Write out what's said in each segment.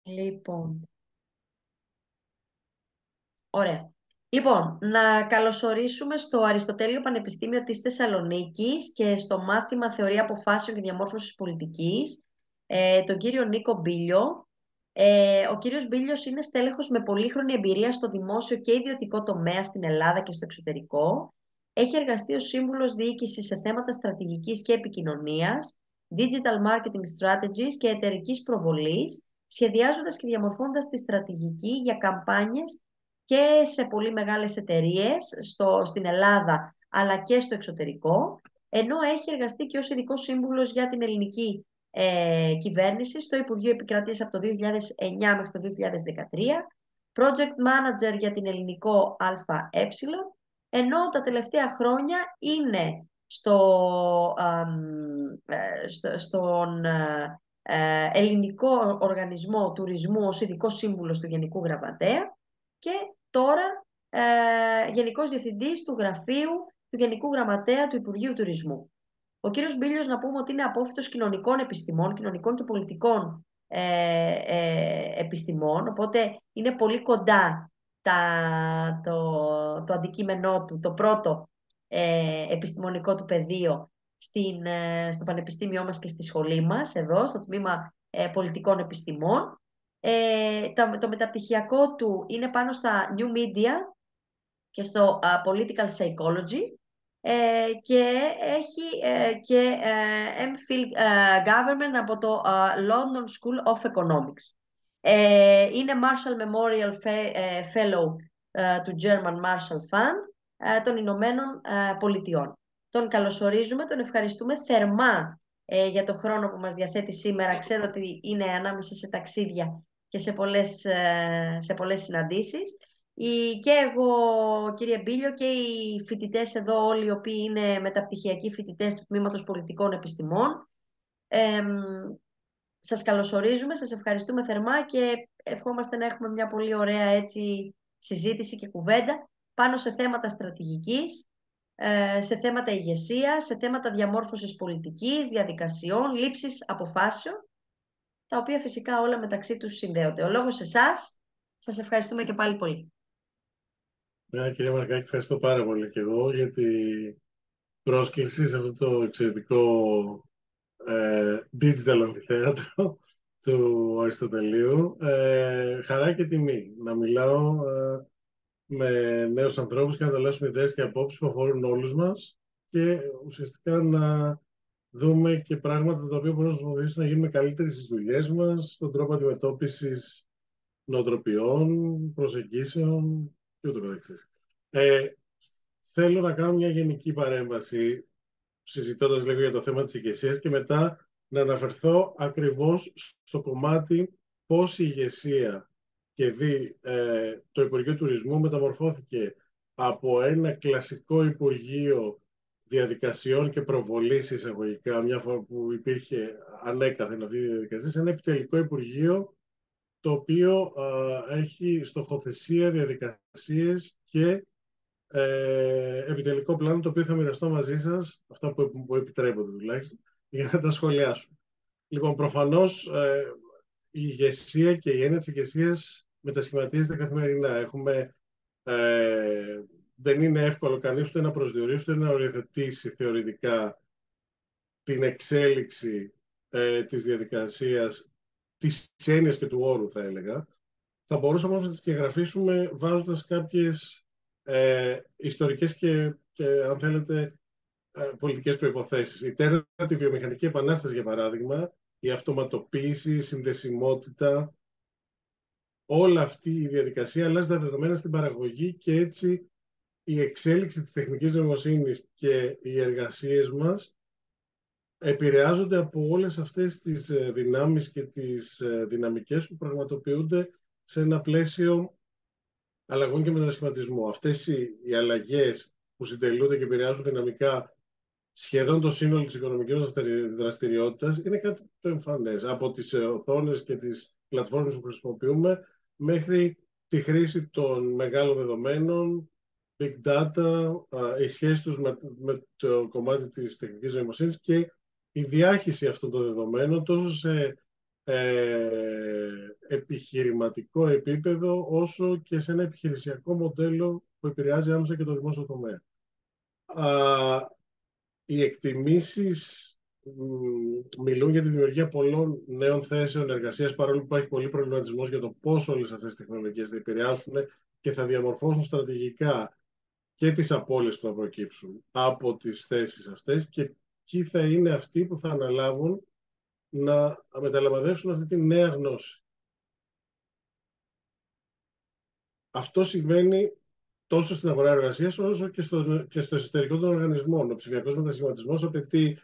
Λοιπόν, ωραία. Λοιπόν, να καλωσορίσουμε στο Αριστοτέλειο Πανεπιστήμιο της Θεσσαλονίκης και στο μάθημα Θεωρία Αποφάσεων και Διαμόρφωσης Πολιτικής, τον κύριο Νίκο Μπίλιο. Ο κύριος Μπίλιος είναι στέλεχος με πολύχρονη εμπειρία στο δημόσιο και ιδιωτικό τομέα στην Ελλάδα και στο εξωτερικό. Έχει εργαστεί ως σύμβουλος διοίκησης σε θέματα στρατηγικής και επικοινωνίας, digital marketing strategies και εταιρικής προβολής, σχεδιάζοντας και διαμορφώνοντας τη στρατηγική για καμπάνιες και σε πολύ μεγάλες εταιρείες στην Ελλάδα αλλά και στο εξωτερικό, ενώ έχει εργαστεί και ως ειδικός σύμβουλος για την ελληνική κυβέρνηση στο Υπουργείο Επικρατείας από το 2009 μέχρι το 2013, project manager για την ελληνικό ΑΕ, ενώ τα τελευταία χρόνια είναι στον Ελληνικό Οργανισμό Τουρισμού ως ειδικό σύμβουλος του Γενικού Γραμματέα και τώρα Γενικός Διευθυντής του Γραφείου του Γενικού Γραμματέα του Υπουργείου Τουρισμού. Ο κύριος Μπίλιος, να πούμε ότι είναι απόφοιτος κοινωνικών επιστημών, κοινωνικών και πολιτικών επιστημών, οπότε είναι πολύ κοντά το αντικείμενό του, το πρώτο επιστημονικό του πεδίο στο Πανεπιστήμιό μας και στη σχολή μας, εδώ, στο τμήμα πολιτικών επιστημών. Το μεταπτυχιακό του είναι πάνω στα New Media και στο Political Psychology και έχει και MPhil Government από το London School of Economics. Είναι Marshall Memorial Fellow του German Marshall Fund των Ηνωμένων Πολιτειών. Τον καλωσορίζουμε, τον ευχαριστούμε θερμά για το χρόνο που μας διαθέτει σήμερα. Ξέρω ότι είναι ανάμεσα σε ταξίδια και σε πολλές συναντήσεις. Και εγώ, κύριε Μπίλιο, και οι φοιτητές εδώ, όλοι οι οποίοι είναι μεταπτυχιακοί φοιτητές του Τμήματος Πολιτικών Επιστημών, σας καλωσορίζουμε, σας ευχαριστούμε θερμά και ευχόμαστε να έχουμε μια πολύ ωραία έτσι συζήτηση και κουβέντα πάνω σε θέματα στρατηγικής, σε θέματα ηγεσίας, σε θέματα διαμόρφωσης πολιτικής, διαδικασιών, λήψης αποφάσεων, τα οποία φυσικά όλα μεταξύ τους συνδέονται. Ο λόγος σε εσάς, σας ευχαριστούμε και πάλι πολύ. Κυρία Μαρκάκη, ευχαριστώ πάρα πολύ και εγώ για την πρόσκληση σε αυτό το εξαιρετικό digital αμφιθέατρο του Αριστοτελείου. Χαρά και τιμή να μιλάω με νέους ανθρώπους και να ανταλλάσσουμε ιδέες και απόψεις που αφορούν όλους μας και ουσιαστικά να δούμε και πράγματα τα οποία μπορούν να μας βοηθήσουν να γίνουμε καλύτεροι στις δουλειές μας, στον τρόπο αντιμετώπισης νοοτροπιών, προσεγγίσεων και ούτω καθεξής. Θέλω να κάνω μια γενική παρέμβαση συζητώντας λίγο για το θέμα της ηγεσίας και μετά να αναφερθώ ακριβώς στο κομμάτι πώς η ηγεσία και το Υπουργείο Τουρισμού μεταμορφώθηκε από ένα κλασικό Υπουργείο Διαδικασιών και Προβολής εισαγωγικά, μια φορά που υπήρχε ανέκαθεν αυτή η διαδικασία, σε ένα επιτελικό Υπουργείο το οποίο έχει στοχοθεσία, διαδικασίες και επιτελικό πλάνο, το οποίο θα μοιραστώ μαζί σας, αυτά που επιτρέπονται τουλάχιστον, για να τα σχολιάσουμε. Λοιπόν, προφανώς η ηγεσία και η έννοια της ηγεσίας μετασχηματίζεται καθημερινά. Δεν είναι εύκολο κανείς ούτε να προσδιορίσει, ούτε να οριοθετήσει θεωρητικά την εξέλιξη της διαδικασίας, της έννοιας και του όρου, θα έλεγα. Θα μπορούσαμε όμως να τις διαγραφήσουμε βάζοντας κάποιες ιστορικές και αν θέλετε πολιτικές προϋποθέσεις. Η τέταρτη βιομηχανική επανάσταση, για παράδειγμα, η αυτοματοποίηση, η συνδεσιμότητα, όλη αυτή η διαδικασία αλλάζει τα δεδομένα στην παραγωγή και έτσι η εξέλιξη της τεχνικής νοημοσύνης και οι εργασίες μας επηρεάζονται από όλες αυτές τις δυνάμεις και τις δυναμικές που πραγματοποιούνται σε ένα πλαίσιο αλλαγών και μετασχηματισμού. Αυτές οι αλλαγές που συντελούνται και επηρεάζουν δυναμικά σχεδόν το σύνολο της οικονομικής δραστηριότητας είναι κάτι το εμφανές. Από τις οθόνες και τις πλατφόρμες που χρησιμοποιούμε μέχρι τη χρήση των μεγάλων δεδομένων, big data, η σχέση τους με το κομμάτι της τεχνικής νοημοσύνης και η διάχυση αυτών των δεδομένων τόσο σε επιχειρηματικό επίπεδο, όσο και σε ένα επιχειρησιακό μοντέλο που επηρεάζει άμεσα και το δημόσιο τομέα. Οι εκτιμήσεις μιλούν για τη δημιουργία πολλών νέων θέσεων εργασίας, παρόλο που υπάρχει πολύ προβληματισμός για το πώς όλες αυτές τις τεχνολογίες θα επηρεάσουν και θα διαμορφώσουν στρατηγικά και τις απώλειες που θα προκύψουν από τις θέσεις αυτές και ποιοι θα είναι αυτοί που θα αναλάβουν να μεταλαμβαδεύσουν αυτή τη νέα γνώση. Αυτό συμβαίνει τόσο στην αγορά εργασίας όσο και στο εσωτερικό των οργανισμών. Ο ψηφιακός μετασχηματισμός απαιτεί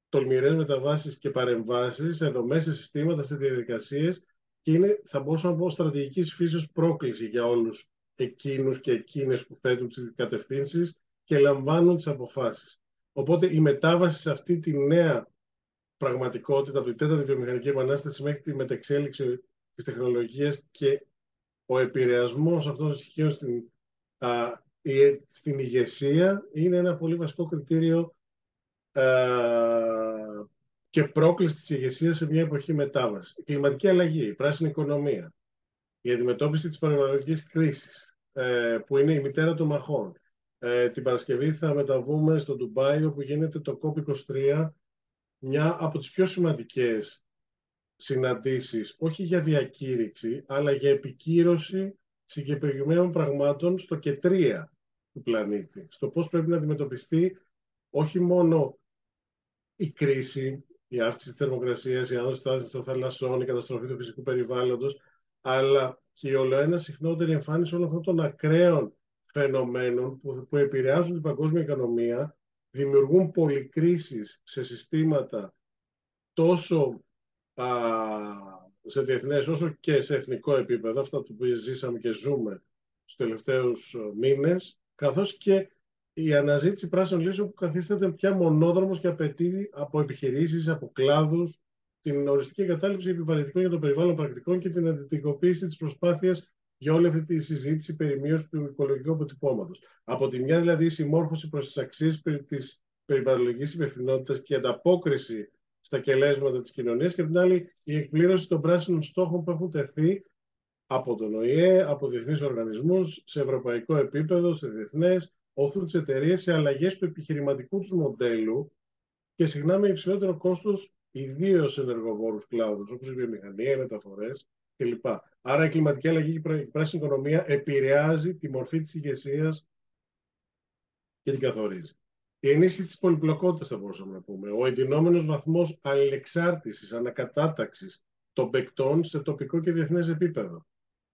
τολμηρές μεταβάσεις και παρεμβάσεις σε δομές, σε συστήματα, σε διαδικασίες και είναι, θα μπορούσα να πω, στρατηγικής φύσεως πρόκληση για όλους εκείνους και εκείνες που θέτουν τις κατευθύνσεις και λαμβάνουν τις αποφάσεις. Οπότε η μετάβαση σε αυτή τη νέα πραγματικότητα, από την τέταρτη βιομηχανική επανάσταση μέχρι τη μετεξέλιξη της τεχνολογίας και ο επηρεασμός αυτών των στοιχείων στην ηγεσία είναι ένα πολύ βασικό κριτήριο και πρόκληση της ηγεσίας σε μια εποχή μετάβαση. Η κλιματική αλλαγή, η πράσινη οικονομία, η αντιμετώπιση της περιβαλλοντικής κρίσης, που είναι η μητέρα των μαχών. Την Παρασκευή θα μεταβούμε στο Ντουμπάι, όπου γίνεται το COP23, μια από τις πιο σημαντικές συναντήσεις, όχι για διακήρυξη, αλλά για επικύρωση συγκεκριμένων πραγμάτων στο κετρία του πλανήτη, στο πώς πρέπει να αντιμετωπιστεί όχι μόνο η κρίση, η αύξηση της θερμοκρασίας, η άνοδος των θαλασσών, η καταστροφή του φυσικού περιβάλλοντος, αλλά και η ολοένα συχνότερη εμφάνιση όλων αυτών των ακραίων φαινομένων που επηρεάζουν την παγκόσμια οικονομία, δημιουργούν πολυκρίσεις σε συστήματα τόσο σε διεθνές όσο και σε εθνικό επίπεδο, αυτά που ζήσαμε και ζούμε στους τελευταίους μήνες, καθώς και η αναζήτηση πράσινων λύσεων που καθίσταται πια μονόδρομος και απαιτεί από επιχειρήσεις, από κλάδους, την οριστική εγκατάλειψη επιβαρυντικών για το περιβάλλον πρακτικών και την αντιτικοποίηση της προσπάθειας για όλη αυτή τη συζήτηση περί μείωσης του οικολογικού αποτυπώματος. Από τη μια δηλαδή η συμμόρφωση προς τις αξίες της περιβαλλοντικής υπευθυνότητας και ανταπόκριση στα κελέσματα της κοινωνίας και από την άλλη η εκπλήρωση των πράσινων στόχων που έχουν τεθεί από τον ΟΗΕ, από διεθνείς οργανισμούς, σε ευρωπαϊκό επίπεδο, σε διεθνές, όθουν τις εταιρείες σε αλλαγές του επιχειρηματικού τους μοντέλου και συχνά με υψηλότερο κόστος, ιδίως σε ενεργοβόρους κλάδους, όπως η βιομηχανία, οι μεταφορές κλπ. Άρα η κλιματική αλλαγή και η πράσινη οικονομία επηρεάζει τη μορφή της ηγεσίας και την καθορίζει. Η ενίσχυση της πολυπλοκότητας, θα μπορούσαμε να πούμε. Ο εντυνόμενος βαθμός αλληλεξάρτησης, ανακατάταξης των παικτών σε τοπικό και διεθνές επίπεδο.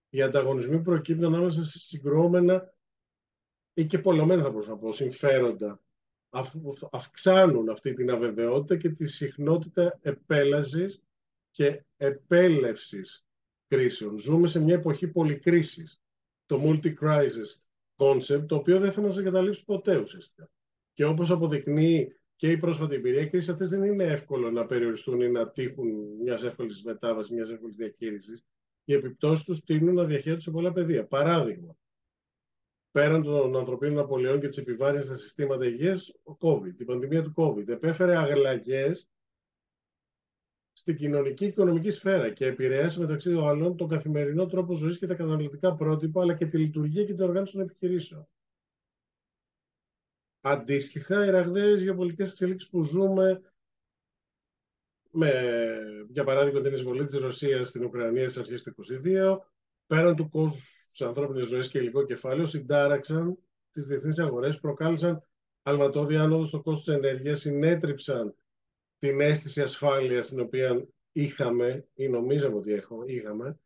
Οι ανταγωνισμοί προκύπτουν ανάμεσα σε συγκρόμενα ή και πολλωμένα, θα μπορούσα να πω, συμφέροντα. Αυξάνουν αυτή την αβεβαιότητα και τη συχνότητα επέλασης και επέλευσης κρίσεων. Ζούμε σε μια εποχή πολυκρίσης. Το multi-crisis concept, το οποίο δεν θα μας εγκαταλείψει ποτέ ουσιαστικά. Και όπως αποδεικνύει και η πρόσφατη εμπειρία, οι κρίσεις αυτές δεν είναι εύκολο να περιοριστούν ή να τύχουν μιας εύκολης μετάβασης, μιας εύκολης διαχείρισης. Οι επιπτώσεις τους τείνουν να διαχέονται σε πολλά πεδία. Παράδειγμα, πέραν των ανθρωπίνων απολειών και της επιβάρυνσης στα συστήματα υγείας, η πανδημία του COVID επέφερε αγλαγές στην κοινωνική και οικονομική σφαίρα και επηρέασε μεταξύ των άλλων τον καθημερινό τρόπο ζωής και τα καταναλωτικά πρότυπα, αλλά και τη λειτουργία και την οργάνωση των επιχειρήσεων. Αντίστοιχα, οι ραγδαίες γεωπολιτικές εξελίξεις που ζούμε, για παράδειγμα την εισβολή της Ρωσίας στην Ουκρανία στις αρχές του 2022, πέραν του κόσμου στις ανθρώπινες ζωές και υλικό κεφάλαιο, συντάραξαν τις διεθνείς αγορές, προκάλεσαν αλματώδη άνοδο στο κόστος της ενέργειας, συνέτριψαν την αίσθηση ασφάλειας την οποία είχαμε ή νομίζαμε ότι είχαμε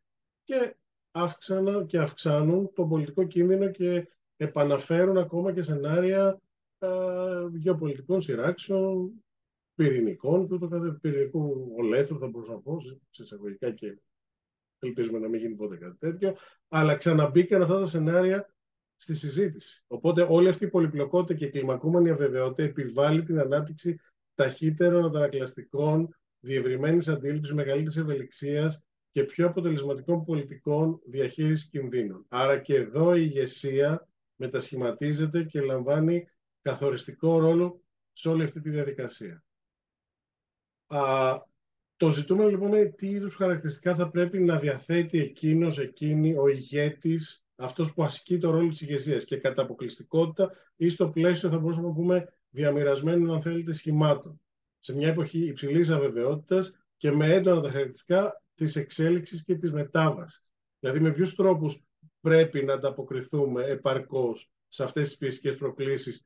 και αυξάνουν τον πολιτικό κίνδυνο και επαναφέρουν ακόμα και σενάρια γεωπολιτικών σειράξεων, πυρηνικών, πυρηνικού ολέθρου, θα μπορούσα να πω, σε εισαγωγικά, και ελπίζουμε να μην γίνει ποτέ κάτι τέτοιο, αλλά ξαναμπήκαν αυτά τα σενάρια στη συζήτηση. Οπότε όλη αυτή η πολυπλοκότητα και η κλιμακούμενη αβεβαιότητα επιβάλλει την ανάπτυξη ταχύτερων αντανακλαστικών, διευρυμένης αντίληψης, μεγαλύτερης ευελιξίας και πιο αποτελεσματικών πολιτικών διαχείρισης κινδύνων. Άρα και εδώ η ηγεσία μετασχηματίζεται και λαμβάνει καθοριστικό ρόλο σε όλη αυτή τη διαδικασία. Το ζητούμενο λοιπόν είναι τι είδους χαρακτηριστικά θα πρέπει να διαθέτει εκείνος, εκείνη, ο ηγέτης, αυτός που ασκεί το ρόλο της ηγεσίας, και κατά αποκλειστικότητα ή στο πλαίσιο, θα μπορούσαμε να πούμε, διαμοιρασμένων, αν θέλετε, σχημάτων. Σε μια εποχή υψηλής αβεβαιότητας και με έντονα τα χαρακτηριστικά της εξέλιξης και της μετάβασης. Δηλαδή, με ποιους τρόπους πρέπει να ανταποκριθούμε επαρκώς σε αυτές τις πιεστικές προκλήσεις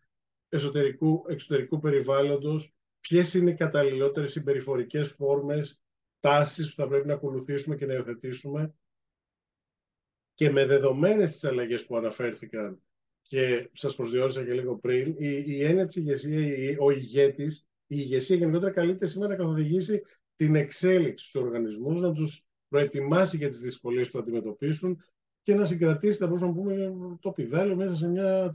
εσωτερικού, εξωτερικού περιβάλλοντος, ποιες είναι οι καταλληλότερες συμπεριφορικές φόρμες, τάσεις που θα πρέπει να ακολουθήσουμε και να υιοθετήσουμε, και με δεδομένες τις αλλαγές που αναφέρθηκαν και σας προσδιορίσα και λίγο πριν, η έννοια της ηγεσίας, ο ηγέτης, η ηγεσία γενικότερα καλείται σήμερα να καθοδηγήσει την εξέλιξη στους οργανισμούς, να τους προετοιμάσει για τις δυσκολίες που θα αντιμετωπίσουν και να συγκρατήσει, θα μπορούσαμε να πούμε, το πηδάλιο μέσα σε μια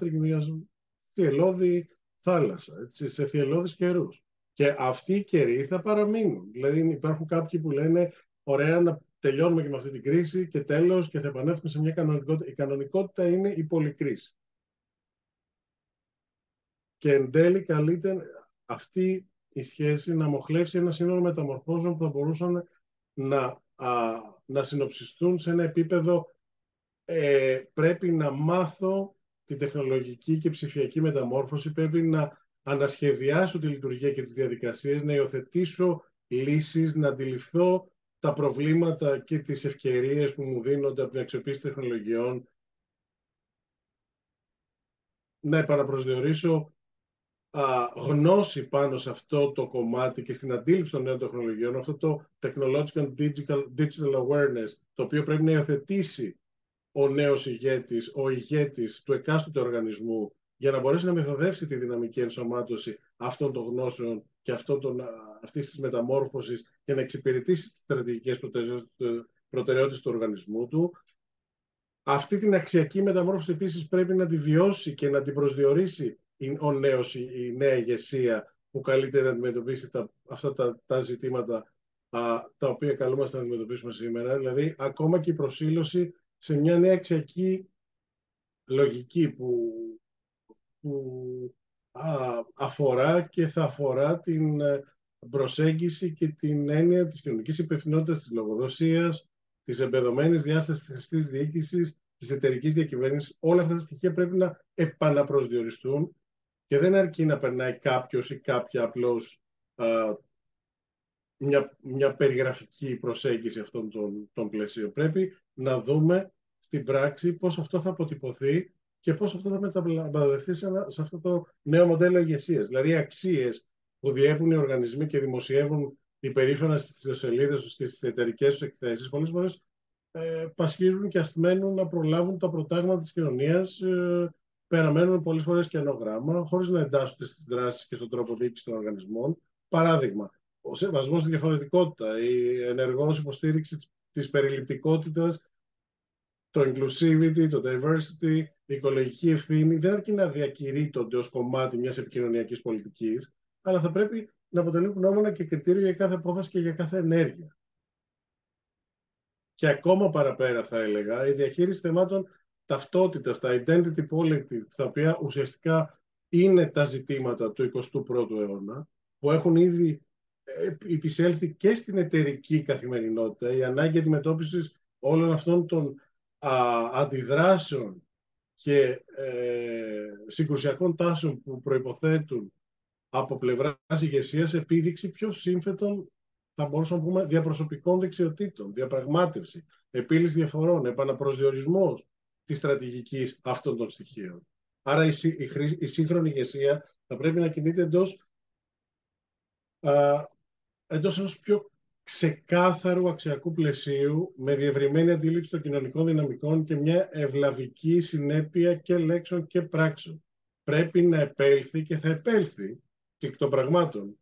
θυελλώδη θάλασσα, έτσι, σε θυελλώδεις καιρούς. Και αυτοί οι καιροί θα παραμείνουν. Δηλαδή υπάρχουν κάποιοι που λένε ωραία, να τελειώνουμε και με αυτή την κρίση και τέλος και θα επανέλθουμε σε μια κανονικότητα. Η κανονικότητα είναι η πολυκρίση. Και εν τέλει καλείται αυτή η σχέση να μοχλεύσει ένα σύνολο μεταμορφώσεων που θα μπορούσαν να συνοψιστούν σε ένα επίπεδο πρέπει να μάθω τη τεχνολογική και ψηφιακή μεταμόρφωση, πρέπει να ανασχεδιάσω τη λειτουργία και τις διαδικασίες, να υιοθετήσω λύσεις, να αντιληφθώ τα προβλήματα και τις ευκαιρίες που μου δίνονται από την αξιοποίηση τεχνολογιών, να επαναπροσδιορίσω γνώση πάνω σε αυτό το κομμάτι και στην αντίληψη των νέων τεχνολογιών, αυτό το technological digital awareness, το οποίο πρέπει να υιοθετήσει ο νέος ηγέτης, ο ηγέτης του εκάστοτε οργανισμού, για να μπορέσει να μεθοδεύσει τη δυναμική ενσωμάτωση αυτών των γνώσεων και αυτής της μεταμόρφωσης και να εξυπηρετήσει τις στρατηγικές προτεραιότητες του οργανισμού του. Αυτή την αξιακή μεταμόρφωση επίσης πρέπει να τη βιώσει και να την προσδιορίσει η νέα ηγεσία που καλείται να αντιμετωπίσει αυτά τα ζητήματα τα οποία καλούμαστε να αντιμετωπίσουμε σήμερα. Δηλαδή, ακόμα και η προσήλωση σε μια νέα αξιακή λογική που αφορά και θα αφορά την προσέγγιση και την έννοια της κοινωνικής υπευθυνότητας, της λογοδοσίας, της εμπεδομένης διάστασης της χρηστής διοίκησης, της εταιρικής διακυβέρνησης. Όλα αυτά τα στοιχεία πρέπει να επαναπροσδιοριστούν και δεν αρκεί να περνάει κάποιος ή κάποια απλώς μια περιγραφική προσέγγιση αυτών των πλαισίων. Πρέπει να δούμε στην πράξη πώς αυτό θα αποτυπωθεί και πώς αυτό θα μεταβαδευτεί σε αυτό το νέο μοντέλο ηγεσίας. Δηλαδή, οι αξίες που διέπουν οι οργανισμοί και δημοσιεύουν υπερήφανα στις σελίδες τους και στις εταιρικές τους εκθέσεις, πολλές φορές πασχίζουν και ασθμένουν να προλάβουν τα προτάγματα της κοινωνίας, περαμένουν πολλές φορές κενό γράμμα, χωρίς να εντάσσονται στις δράσεις και στον τρόπο διοίκησης των οργανισμών. Παράδειγμα, ο σεβασμός στη διαφορετικότητα, η ενεργός υποστήριξη της περιληπτικότητας, το inclusivity, το diversity, η οικολογική ευθύνη δεν αρκεί να διακηρύττονται ως κομμάτι μιας επικοινωνιακής πολιτικής, αλλά θα πρέπει να αποτελούν γνώμονα και κριτήριο για κάθε απόφαση και για κάθε ενέργεια. Και ακόμα παραπέρα θα έλεγα, η διαχείριση θεμάτων ταυτότητας, τα identity politics, τα οποία ουσιαστικά είναι τα ζητήματα του 21ου αιώνα, που έχουν ήδη υπησέλθει και στην εταιρική καθημερινότητα, η ανάγκη αντιμετώπισης όλων αυτών των αντιδράσεων και συγκρουσιακών τάσεων που προϋποθέτουν από πλευράς ηγεσίας επίδειξη πιο σύνθετων, θα μπορούσαμε να πούμε, διαπροσωπικών δεξιοτήτων, διαπραγμάτευση, επίλυση διαφορών, επαναπροσδιορισμός της στρατηγικής αυτών των στοιχείων. Άρα η σύγχρονη ηγεσία θα πρέπει να κινείται εντός ενός πιο ξεκάθαρου αξιακού πλαισίου, με διευρυμένη αντίληψη των κοινωνικών δυναμικών και μια ευλαβική συνέπεια και λέξεων και πράξεων. Πρέπει να επέλθει και θα επέλθει και εκ των πραγμάτων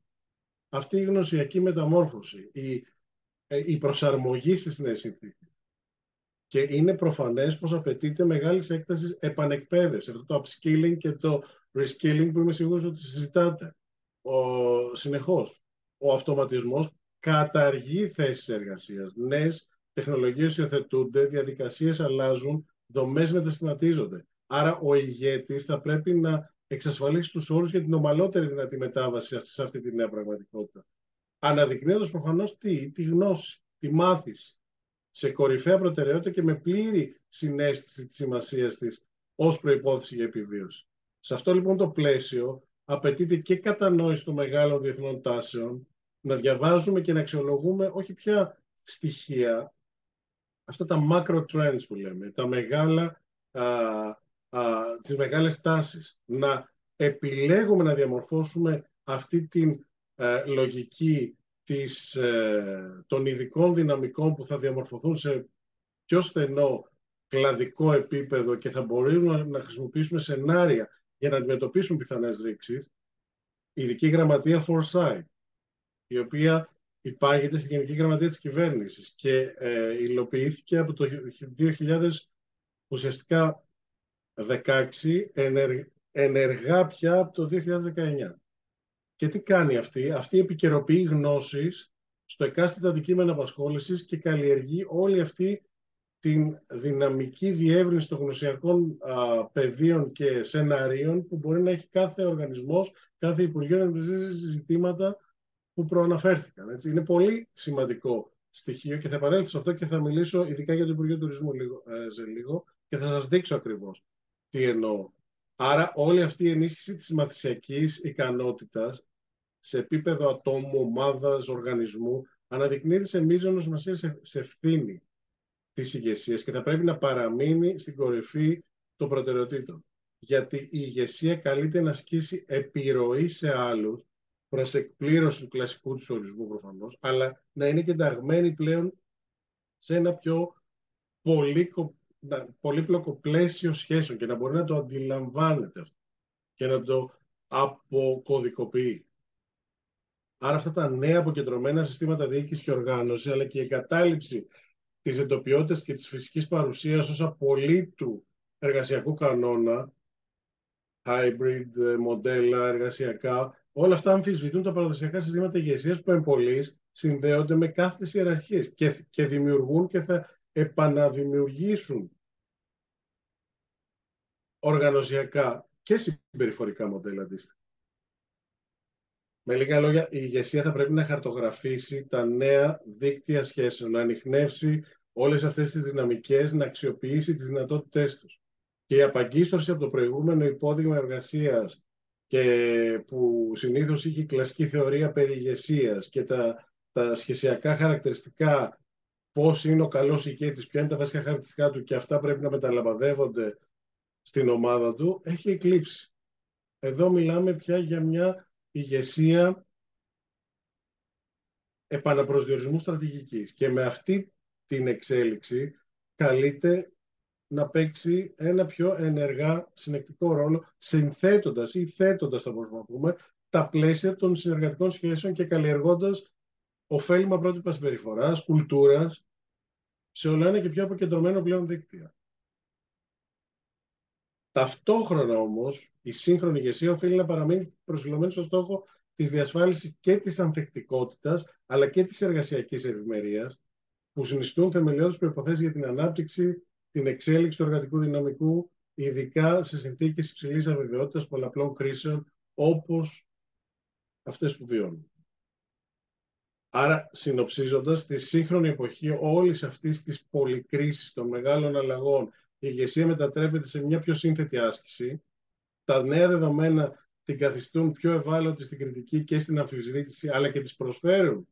αυτή η γνωσιακή μεταμόρφωση, η προσαρμογή στις νέες συνθήκες. Και είναι προφανές πως απαιτείται μεγάλης έκτασης επανεκπαίδευση, αυτό το upskilling και το reskilling που είμαι σίγουρος ότι συζητάτε συνεχώς. Ο αυτοματισμός καταργεί θέσεις εργασίας. Νέες τεχνολογίες υιοθετούνται, διαδικασίες αλλάζουν, δομές μετασχηματίζονται. Άρα ο ηγέτης θα πρέπει να εξασφαλίσει τους όρους για την ομαλότερη δυνατή μετάβαση σε αυτή τη νέα πραγματικότητα. αναδεικνύοντας προφανώς τη γνώση, τη μάθηση, σε κορυφαία προτεραιότητα και με πλήρη συναίσθηση της σημασίας της ως προϋπόθεση για επιβίωση. Σε αυτό λοιπόν το πλαίσιο απαιτείται και κατανόηση των μεγάλων διεθνών τάσεων, να διαβάζουμε και να αξιολογούμε όχι πια στοιχεία, αυτά τα macro trends που λέμε, τα μεγάλα, τις μεγάλες τάσεις, να επιλέγουμε να διαμορφώσουμε αυτή την λογική των ειδικών δυναμικών που θα διαμορφωθούν σε πιο στενό κλαδικό επίπεδο και θα μπορούμε να χρησιμοποιήσουμε σενάρια για να αντιμετωπίσουμε πιθανές ρήξεις, η ειδική γραμματεία Foresight, η οποία υπάγεται στη Γενική Γραμματεία της Κυβέρνησης και υλοποιήθηκε από το 2000, ουσιαστικά 16, ενεργά πια από το 2019. Και τι κάνει αυτή? Αυτή επικαιροποιεί γνώσεις στο εκάστοτε αντικείμενο απασχόλησης και καλλιεργεί όλη αυτή την δυναμική διεύρυνση των γνωσιακών πεδίων και σενάριων που μπορεί να έχει κάθε οργανισμός, κάθε Υπουργείο να αντιμετωπίζει ζητήματα που προαναφέρθηκαν. Έτσι. Είναι πολύ σημαντικό στοιχείο και θα επανέλθω σε αυτό και θα μιλήσω ειδικά για το Υπουργείο Τουρισμού σε λίγο και θα σας δείξω ακριβώς τι εννοώ. Άρα όλη αυτή η ενίσχυση της μαθησιακής ικανότητας σε επίπεδο ατόμου, ομάδας, οργανισμού αναδεικνύεται σε μείζωνο σημασία σε ευθύνη της ηγεσίας και θα πρέπει να παραμείνει στην κορυφή των προτεραιοτήτων. Γιατί η ηγεσία καλείται να ασκήσει επιρροή σε άλλους προς εκπλήρωση του κλασικού του ορισμού προφανώς, αλλά να είναι και ενταγμένη πλέον σε ένα πιο πολύπλοκο πλαίσιο σχέσεων και να μπορεί να το αντιλαμβάνεται αυτό και να το αποκωδικοποιεί. Άρα αυτά τα νέα αποκεντρωμένα συστήματα διοίκησης και οργάνωση, αλλά και η εγκατάλειψη της εντοπιότητας και της φυσικής παρουσίας ως απολύτου εργασιακού κανόνα, hybrid μοντέλα εργασιακά, όλα αυτά αμφισβητούν τα παραδοσιακά συστήματα ηγεσίας που εμπολής συνδέονται με κάθετες ιεραρχίες και δημιουργούν και θα επαναδημιουργήσουν οργανωσιακά και συμπεριφορικά μοντέλα αντίστοιχα. Με λίγα λόγια, η ηγεσία θα πρέπει να χαρτογραφήσει τα νέα δίκτυα σχέσεων, να ανιχνεύσει όλες αυτές τις δυναμικές, να αξιοποιήσει τις δυνατότητές τους. Και η απαγκίστρωση από το προηγούμενο υπόδειγμα εργασίας και που συνήθως είχε κλασική θεωρία περί ηγεσίας και τα σχεσιακά χαρακτηριστικά, πώς είναι ο καλός ηγέτης, ποια είναι τα βασικά χαρακτηριστικά του και αυτά πρέπει να μεταλαμβαδεύονται στην ομάδα του, έχει εκλείψει. Εδώ μιλάμε πια για μια ηγεσία επαναπροσδιορισμού στρατηγικής και με αυτή την εξέλιξη καλείται να παίξει ένα πιο ενεργά συνεκτικό ρόλο συνθέτοντας ή θέτοντας, θα μπορούσαμε να πούμε, τα πλαίσια των συνεργατικών σχέσεων και καλλιεργώντας ωφέλιμα πρότυπα συμπεριφοράς, κουλτούρας σε όλα ένα και πιο αποκεντρωμένο πλέον δίκτυα. Ταυτόχρονα όμως η σύγχρονη ηγεσία οφείλει να παραμείνει προσιλωμένη στο στόχο της διασφάλισης και της ανθεκτικότητας αλλά και της εργασιακής ευημερίας που συνιστούν θεμελιώδεις προϋποθέσεις για την ανάπτυξη, την εξέλιξη του εργατικού δυναμικού, ειδικά σε συνθήκες υψηλής αβεβαιότητας πολλαπλών κρίσεων όπως αυτές που βιώνουμε. Άρα, συνοψίζοντας, στη σύγχρονη εποχή όλης αυτής της πολυκρίσης των μεγάλων αλλαγών, η ηγεσία μετατρέπεται σε μια πιο σύνθετη άσκηση. Τα νέα δεδομένα την καθιστούν πιο ευάλωτη στην κριτική και στην αμφισβήτηση, αλλά και της προσφέρουν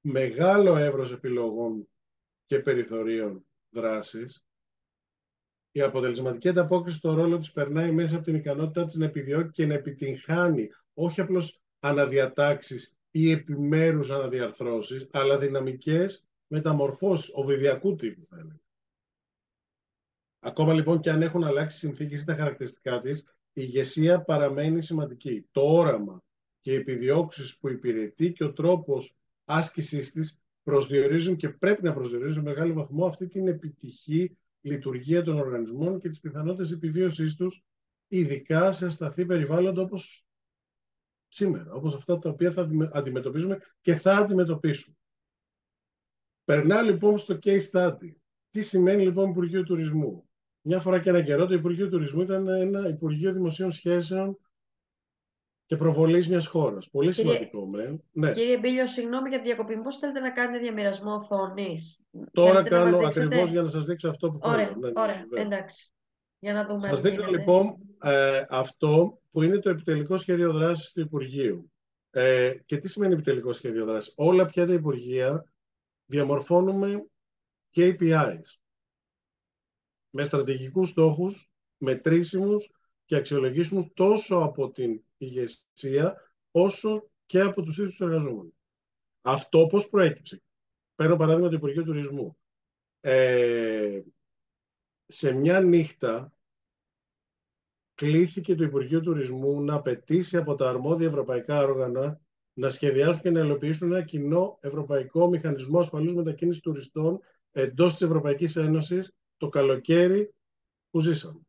μεγάλο εύρος επιλογών και περιθωρίων δράσης. Η αποτελεσματική ανταπόκριση στο ρόλο της περνάει μέσα από την ικανότητά της να επιδιώκει και να επιτυγχάνει όχι απλώς αναδιατάξεις ή επιμέρους αναδιαρθρώσεις, αλλά δυναμικές μεταμορφώσεις οβιδιακού τύπου, θα έλεγα. Ακόμα λοιπόν και αν έχουν αλλάξει συνθήκες ή τα χαρακτηριστικά της, η ηγεσία παραμένει σημαντική. Το όραμα και οι επιδιώξεις που υπηρετεί και ο τρόπος άσκησης της προσδιορίζουν και πρέπει να προσδιορίζουν σε μεγάλο βαθμό αυτή την επιτυχή λειτουργία των οργανισμών και τις πιθανότητες επιβίωσής τους, ειδικά σε ασταθή περιβάλλοντα όπως σήμερα, όπως αυτά τα οποία θα αντιμετωπίζουμε και θα αντιμετωπίσουμε. Περνάω λοιπόν στο case study. Τι σημαίνει λοιπόν Υπουργείο Τουρισμού? Μια φορά και ένα καιρό το Υπουργείο Τουρισμού ήταν ένα Υπουργείο Δημοσίων Σχέσεων και προβολής μιας χώρας. Πολύ Κύριε, σημαντικό, ναι. κύριε Μπίλιο, συγγνώμη για τη διακοπή. Πώς θέλετε να κάνετε διαμοιρασμό οθόνης? Τώρα Θέλετε να μας κάνω ακριβώς δείξετε? για να σας δείξω αυτό που θέλω. Ωραία, Ναι, ναι, ωραία, βεβαίως. εντάξει. Για να δούμε Σας αν δείχνω γίνεται. λοιπόν αυτό που είναι το επιτελικό σχέδιο δράσης του Υπουργείου. Και τι σημαίνει επιτελικό σχέδιο δράσης? Όλα πια τα Υπουργεία διαμορφώνουμε KPIs με στρατηγικούς στόχους, μετρήσιμους και αξιολογήσιμους τόσο από την ηγεσία όσο και από τους ίδιους τους εργαζόμενους. Αυτό πώς προέκυψε? Παίρνω παράδειγμα το Υπουργείο Τουρισμού. Σε μια νύχτα κλήθηκε το Υπουργείο Τουρισμού να απαιτήσει από τα αρμόδια ευρωπαϊκά όργανα να σχεδιάσουν και να υλοποιήσουν ένα κοινό ευρωπαϊκό μηχανισμό ασφαλούς μετακίνησης τουριστών εντός της Ευρωπαϊκής Ένωσης το καλοκαίρι που ζήσαμε.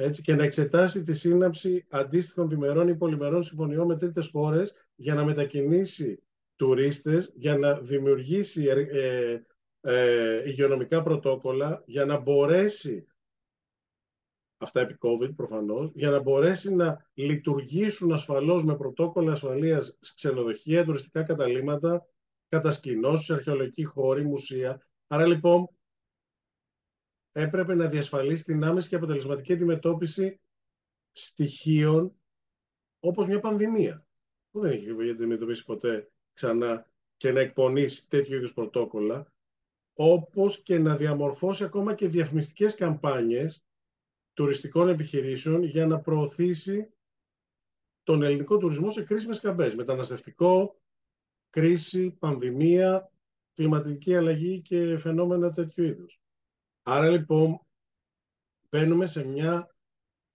Έτσι, και να εξετάσει τη σύναψη αντίστοιχων διμερών ή πολυμερών συμφωνιών με τρίτες χώρες για να μετακινήσει τουρίστες, για να δημιουργήσει υγειονομικά πρωτόκολλα, για να μπορέσει, αυτά επί COVID προφανώς, για να μπορέσει να λειτουργήσουν ασφαλώς με πρωτόκολλα ασφαλείας ξενοδοχεία, τουριστικά καταλύματα, κατασκηνώσεις, αρχαιολογικοί χώροι, μουσεία. Άρα λοιπόν έπρεπε να διασφαλίσει την άμεση και αποτελεσματική αντιμετώπιση στοιχείων όπως μια πανδημία, που δεν έχει αντιμετωπίσει ποτέ ξανά, και να εκπονήσει τέτοιου είδους πρωτόκολλα, όπως και να διαμορφώσει ακόμα και διαφημιστικές καμπάνιες τουριστικών επιχειρήσεων για να προωθήσει τον ελληνικό τουρισμό σε κρίσιμες καμπές. Μεταναστευτικό, κρίση, πανδημία, κλιματική αλλαγή και φαινόμενα τέτοιου είδους. Άρα λοιπόν μπαίνουμε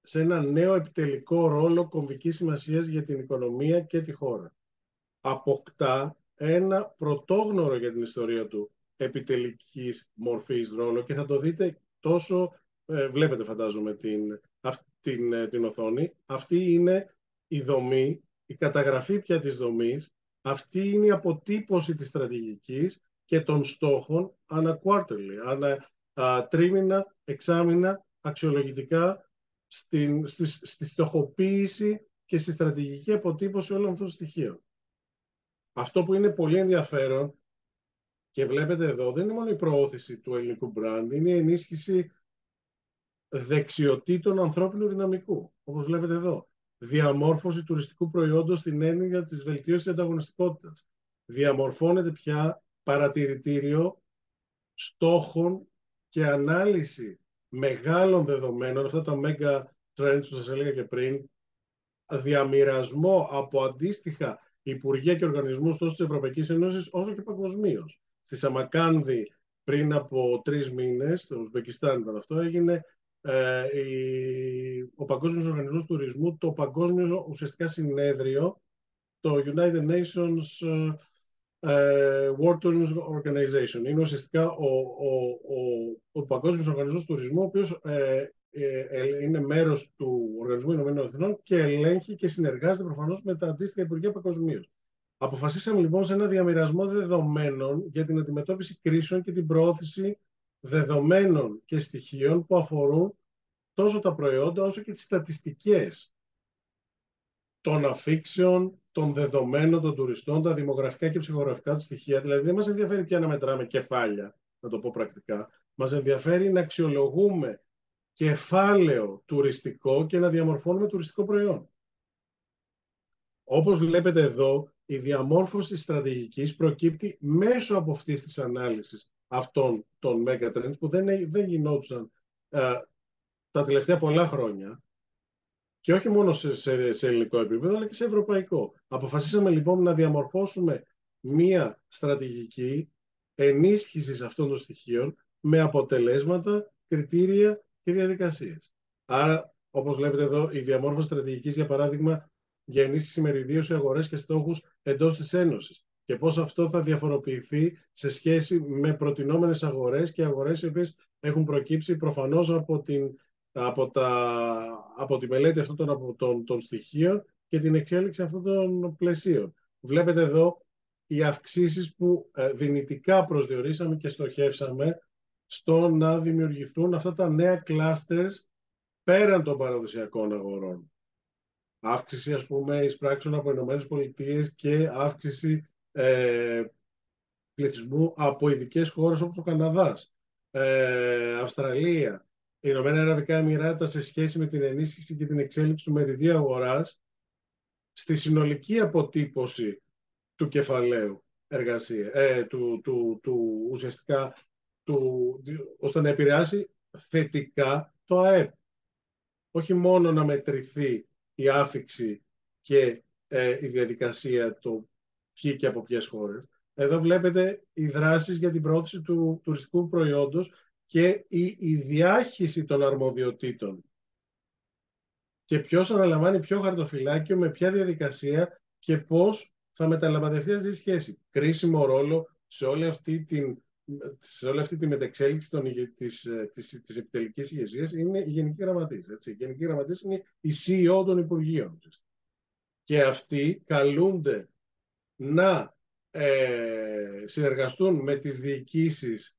σε ένα νέο επιτελικό ρόλο κομβικής σημασίας για την οικονομία και τη χώρα. Αποκτά ένα πρωτόγνωρο για την ιστορία του επιτελικής μορφής ρόλο και θα το δείτε τόσο, βλέπετε φαντάζομαι την οθόνη. Αυτή είναι η δομή, η καταγραφή πια της δομής, αυτή είναι η αποτύπωση της στρατηγικής και των στόχων ανά quarterly, ανά τρίμηνα, εξάμηνα, αξιολογητικά, στη στοχοποίηση και στη στρατηγική αποτύπωση όλων αυτών των στοιχείων. Αυτό που είναι πολύ ενδιαφέρον και βλέπετε εδώ δεν είναι μόνο η προώθηση του ελληνικού brand, είναι η ενίσχυση δεξιοτήτων ανθρώπινου δυναμικού. Όπως βλέπετε εδώ, διαμόρφωση τουριστικού προϊόντος στην έννοια της βελτίωσης της ανταγωνιστικότητας. Διαμορφώνεται πια παρατηρητήριο στόχων και ανάλυση μεγάλων δεδομένων, αυτά τα mega trends που σας έλεγα και πριν, διαμοιρασμό από αντίστοιχα υπουργεία και οργανισμούς τόσο της Ευρωπαϊκής Ένωσης όσο και παγκοσμίως. Στη Σαμακάνδη πριν από 3 μήνες, στο Ουσμπεκιστάν ήταν αυτό, έγινε ο Παγκόσμιος Οργανισμός Τουρισμού, το παγκόσμιο ουσιαστικά συνέδριο, το United Nations World Tourism Organization. Είναι ουσιαστικά ο Παγκόσμιος Οργανισμός Τουρισμού, ο οποίος είναι μέρος του Οργανισμού Ηνωμένων Εθνών και ελέγχει και συνεργάζεται προφανώς με τα αντίστοιχα υπουργεία παγκοσμίως. Αποφασίσαμε λοιπόν σε ένα διαμοιρασμό δεδομένων για την αντιμετώπιση κρίσεων και την προώθηση δεδομένων και στοιχείων που αφορούν τόσο τα προϊόντα όσο και τις στατιστικές των αφήξεων, των δεδομένων των τουριστών, τα δημογραφικά και ψυχογραφικά του στοιχεία. Δηλαδή δεν μας ενδιαφέρει πια να μετράμε κεφάλια, να το πω πρακτικά. Μας ενδιαφέρει να αξιολογούμε κεφάλαιο τουριστικό και να διαμορφώνουμε τουριστικό προϊόν. Όπως βλέπετε εδώ, η διαμόρφωση στρατηγικής προκύπτει μέσω από αυτής της ανάλυσης αυτών των megatrends που δεν γινόντουσαν τα τελευταία πολλά χρόνια και όχι μόνο σε ελληνικό επίπεδο αλλά και σε ευρωπαϊκό. Αποφασίσαμε λοιπόν να διαμορφώσουμε μία στρατηγική ενίσχυσης αυτών των στοιχείων με αποτελέσματα, κριτήρια και διαδικασίες. Άρα, όπως βλέπετε εδώ, η διαμόρφωση στρατηγικής, για παράδειγμα, για ενίσχυση μεριδίου σε αγορές και στόχους εντός της Ένωσης και πώς αυτό θα διαφοροποιηθεί σε σχέση με προτινόμενες αγορές και αγορές οι οποίες έχουν προκύψει προφανώς από τη μελέτη αυτών των στοιχείων και την εξέλιξη αυτών των πλαισίων. Βλέπετε εδώ οι αυξήσεις που δυνητικά προσδιορίσαμε και στοχεύσαμε στο να δημιουργηθούν αυτά τα νέα clusters πέραν των παραδοσιακών αγορών. αύξηση, ας πούμε, εισπράξεων από ΗΠΑ και αύξηση πληθυσμού από ειδικές χώρες όπως ο Καναδάς, Αυστραλία, Ηνωμένα Αραβικά Εμιράτα σε σχέση με την ενίσχυση και την εξέλιξη του μεριδίου αγοράς στη συνολική αποτύπωση του κεφαλαίου εργασία, ουσιαστικά ώστε να επηρεάσει θετικά το ΑΕΠ. Όχι μόνο να μετρηθεί η άφιξη και η διαδικασία του ποιοι και από ποιες χώρες. Εδώ βλέπετε οι δράσεις για την προώθηση του τουριστικού προϊόντος και η διάχυση των αρμοδιοτήτων. Και ποιος αναλαμβάνει ποιο χαρτοφυλάκιο, με ποια διαδικασία και πώς θα μεταλαμπαδευτεί αυτή η σχέση. Κρίσιμο ρόλο σε όλη αυτή τη μετεξέλιξη της επιτελικής ηγεσίας είναι η Γενική Γραμματής. Η Γενική Γραμματής είναι η CEO των Υπουργείων. Και αυτοί καλούνται να συνεργαστούν με τις διοικήσεις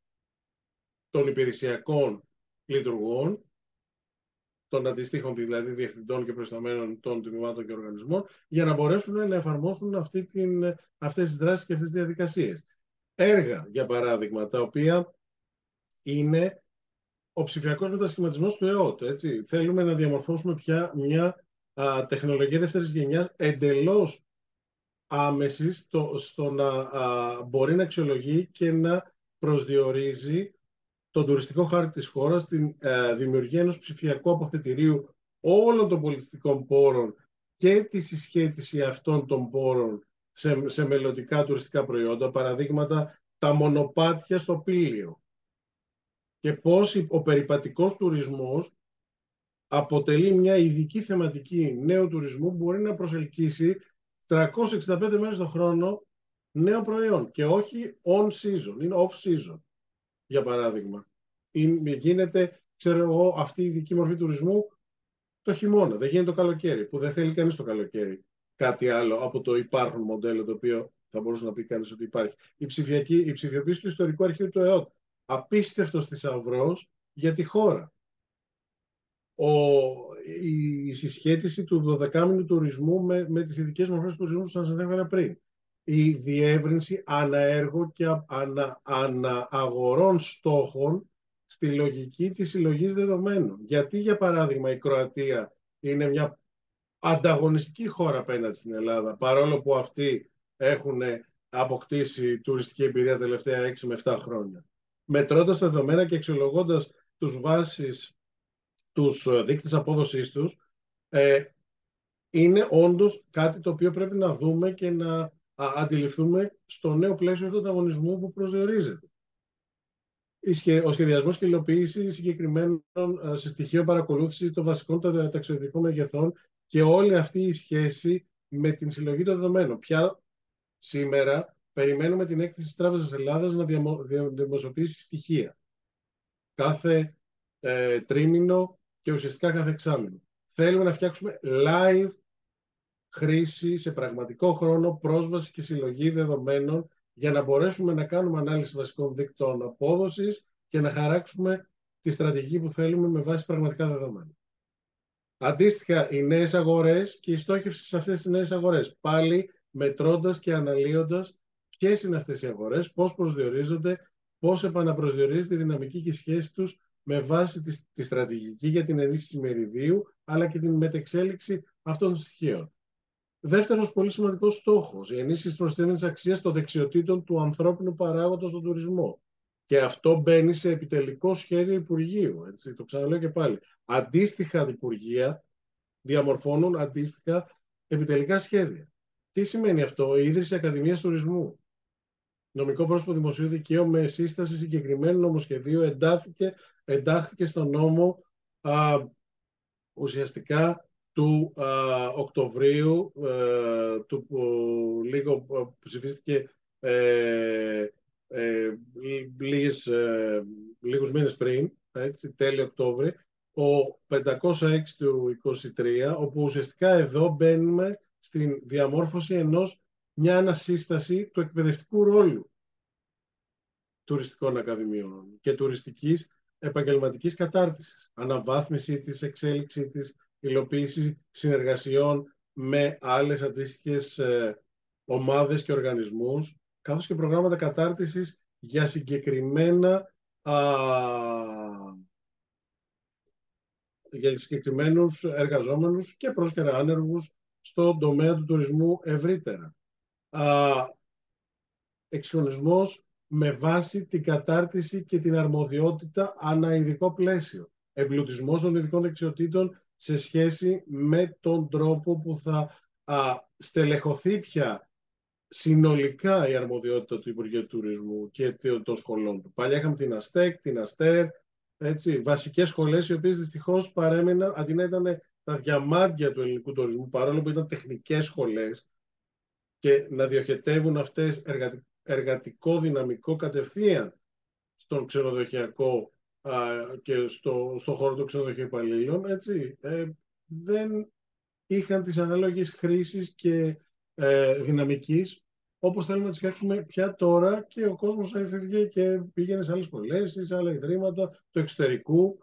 των υπηρεσιακών λειτουργών, των αντιστοίχων δηλαδή διευθυντών και προϊσταμένων των τμήματων και οργανισμών, για να μπορέσουν να εφαρμόσουν αυτές τις δράσεις και αυτές τις διαδικασίες. Έργα, για παράδειγμα, τα οποία είναι ο ψηφιακός μετασχηματισμός του ΕΟΤ. Έτσι. Θέλουμε να διαμορφώσουμε πια μια τεχνολογία δεύτερης γενιάς εντελώς άμεση στο να μπορεί να αξιολογεί και να προσδιορίζει τον τουριστικό χάρτη της χώρας, την δημιουργία ενός ψηφιακού αποθετηρίου όλων των πολιτιστικών πόρων και τη συσχέτιση αυτών των πόρων σε μελλοντικά τουριστικά προϊόντα, παραδείγματα τα μονοπάτια στο Πήλιο, και πώς ο περιπατικός τουρισμός αποτελεί μια ειδική θεματική νέου τουρισμού που μπορεί να προσελκύσει 365 μέρες το χρόνο νέο προϊόν και όχι on season, είναι off season, για παράδειγμα. Γίνεται, ξέρω εγώ, αυτή η ειδική μορφή τουρισμού το χειμώνα, δεν γίνεται το καλοκαίρι, που δεν θέλει κανείς το καλοκαίρι κάτι άλλο από το υπάρχον μοντέλο, το οποίο θα μπορούσε να πει κανείς ότι υπάρχει. Η ψηφιοποίηση του ιστορικού αρχείου του ΕΟΤ, απίστευτος θησαυρός για τη χώρα. Η συσχέτιση του 12μηνου τουρισμού με τις ειδικές μορφές τουρισμού που σας ανέφερα πριν. Η διεύρυνση αναέργο και ανααγορών στόχων στη λογική της συλλογής δεδομένων. Γιατί, για παράδειγμα, η Κροατία είναι μια ανταγωνιστική χώρα απέναντι στην Ελλάδα, παρόλο που αυτοί έχουν αποκτήσει τουριστική εμπειρία τελευταία 6 με 7 χρόνια. Μετρώντας τα δεδομένα και αξιολογώντας τους δείκτες απόδοσής τους, είναι όντως κάτι το οποίο πρέπει να δούμε και να αντιληφθούμε στο νέο πλαίσιο του ανταγωνισμού που προσδιορίζεται. Ο σχεδιασμός και η υλοποίηση συγκεκριμένων σε στοιχείο παρακολούθηση των βασικών ταξιδιωτικών μεγεθών και όλη αυτή η σχέση με την συλλογή των δεδομένων. Πια σήμερα περιμένουμε την έκθεση της Τράπεζας Ελλάδας να δημοσιοποιήσει στοιχεία κάθε τρίμηνο και ουσιαστικά κάθε εξάμηνο. Θέλουμε να φτιάξουμε live χρήση σε πραγματικό χρόνο, πρόσβαση και συλλογή δεδομένων για να μπορέσουμε να κάνουμε ανάλυση βασικών δείκτων απόδοσης και να χαράξουμε τη στρατηγική που θέλουμε με βάση πραγματικά δεδομένα. Αντίστοιχα, οι νέες αγορές και η στόχευση σε αυτές τις νέες αγορές. Πάλι μετρώντας και αναλύοντας ποιες είναι αυτές οι αγορές, πώς προσδιορίζονται, πώς επαναπροσδιορίζεται η δυναμική και η σχέση τους με βάση τη στρατηγική για την ενίσχυση μεριδίου, αλλά και την μετεξέλιξη αυτών των στοιχείων. Δεύτερος πολύ σημαντικός στόχος, η ενίσχυση προσθέμενης αξίας των δεξιοτήτων του ανθρώπινου παράγοντος στον τουρισμό. Και αυτό μπαίνει σε επιτελικό σχέδιο Υπουργείου. Έτσι, το ξαναλέω και πάλι. Αντίστοιχα Υπουργεία διαμορφώνουν αντίστοιχα επιτελικά σχέδια. Τι σημαίνει αυτό? Η ίδρυση Ακαδημίας Τουρισμού. Νομικό πρόσωπο δημοσίου δικαίου με σύσταση συγκεκριμένου νομοσχεδίου εντάχθηκε στον νόμο ουσιαστικά του Οκτωβρίου, λίγο που ψηφίστηκε λίγους μήνες πριν, έτσι, τέλη Οκτώβρη, ο 506 του 23, όπου ουσιαστικά εδώ μπαίνουμε στην διαμόρφωση μια ανασύσταση του εκπαιδευτικού ρόλου τουριστικών ακαδημιών και τουριστικής επαγγελματικής κατάρτισης, αναβάθμιση της, εξέλιξη της, υλοποίηση συνεργασιών με άλλες αντίστοιχες ομάδες και οργανισμούς, καθώς και προγράμματα κατάρτισης για για συγκεκριμένους εργαζόμενους και πρόσκαιρα άνεργους στον τομέα του τουρισμού ευρύτερα. Εξυγχρονισμός με βάση την κατάρτιση και την αρμοδιότητα ανά ειδικό πλαίσιο. Εμπλουτισμός των ειδικών δεξιοτήτων σε σχέση με τον τρόπο που θα στελεχωθεί πια συνολικά η αρμοδιότητα του Υπουργείου Τουρισμού και των σχολών του. Παλιά είχαμε την ΑΣΤΕΚ, την ΑΣΤΕΡ, έτσι, βασικές σχολές οι οποίες δυστυχώς παρέμειναν, αντί να ήταν τα διαμάντια του ελληνικού τουρισμού, παρόλο που ήταν τεχνικές σχολές και να διοχετεύουν αυτές εργατικό δυναμικό κατευθείαν στον ξενοδοχειακό και στο χώρο των ξενοδοχειακών υπαλλήλων, έτσι, δεν είχαν τις ανάλογες χρήσεις και δυναμικής όπως θέλουμε να τις φτιάξουμε πια τώρα, και ο κόσμος έφευγε και πήγαινε σε άλλες σχολές ή σε άλλα ιδρύματα του εξωτερικού.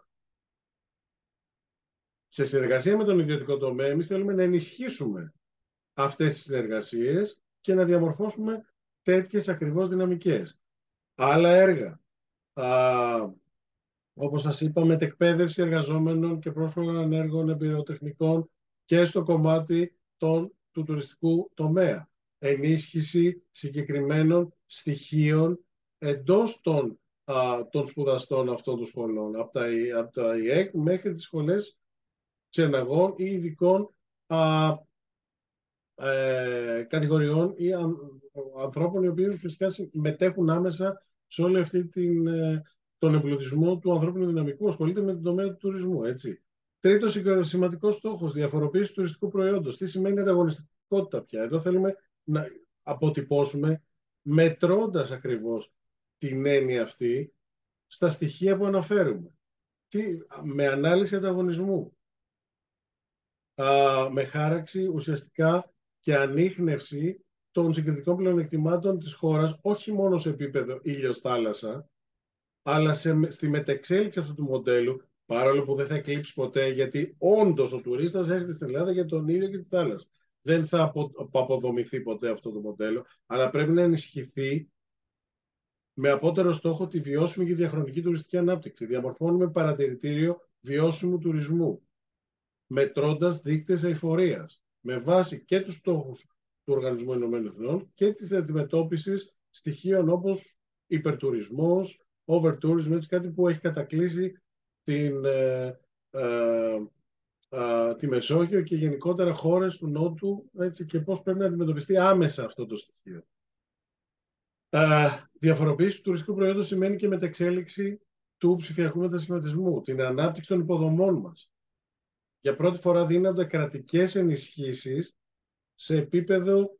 Σε συνεργασία με τον ιδιωτικό τομέα, εμείς θέλουμε να ενισχύσουμε αυτές τις συνεργασίες και να διαμορφώσουμε τέτοιες ακριβώς δυναμικές. Άλλα έργα, όπως σας είπα, μετεκπαίδευση εργαζόμενων και πρόσφυγων ανέργων εμπειροτεχνικών και στο κομμάτι του τουριστικού τομέα. Ενίσχυση συγκεκριμένων στοιχείων εντός των σπουδαστών αυτών των σχολών, από τα ΙΕΚ μέχρι τις σχολές ξεναγών ή ειδικών κατηγοριών ή ανθρώπων οι οποίοι φυσικά μετέχουν άμεσα σε όλη αυτή τον εμπλουτισμό του ανθρώπινου δυναμικού, ασχολείται με τον τομέα του τουρισμού. Έτσι. Τρίτος σημαντικός στόχος, διαφοροποίηση του τουριστικού προϊόντος. Τι σημαίνει ανταγωνιστικότητα πια? Εδώ θέλουμε να αποτυπώσουμε, μετρώντας ακριβώς την έννοια αυτή στα στοιχεία που αναφέρουμε. Με ανάλυση ανταγωνισμού, με χάραξη ουσιαστικά και ανίχνευση των συγκριτικών πλεονεκτημάτων της χώρας, όχι μόνο σε επίπεδο ήλιος-θάλασσα, αλλά στη μετεξέλιξη αυτού του μοντέλου, παρόλο που δεν θα εκλείψει ποτέ, γιατί όντως ο τουρίστας έρχεται στην Ελλάδα για τον ήλιο και τη θάλασσα. Δεν θα αποδομηθεί ποτέ αυτό το μοντέλο, αλλά πρέπει να ενισχυθεί με απότερο στόχο τη βιώσιμη και διαχρονική τουριστική ανάπτυξη. Διαμορφώνουμε παρατηρητήριο βιώσιμου τουρισμού, μετρώντας δείκτες αειφορίας, με βάση και τους στόχους του Οργανισμού Ηνωμένων Εθνών και της αντιμετώπισης στοιχείων όπως υπερτουρισμός, overtourism, έτσι, κάτι που έχει κατακλείσει τη Μεσόγειο και γενικότερα χώρες του Νότου, έτσι, και πώς πρέπει να αντιμετωπιστεί άμεσα αυτό το στοιχείο. Διαφοροποίηση του τουριστικού προϊόντος σημαίνει και μεταξέλιξη του ψηφιακού μετασχηματισμού, την ανάπτυξη των υποδομών μας. Για πρώτη φορά δίνονται κρατικές ενισχύσεις σε επίπεδο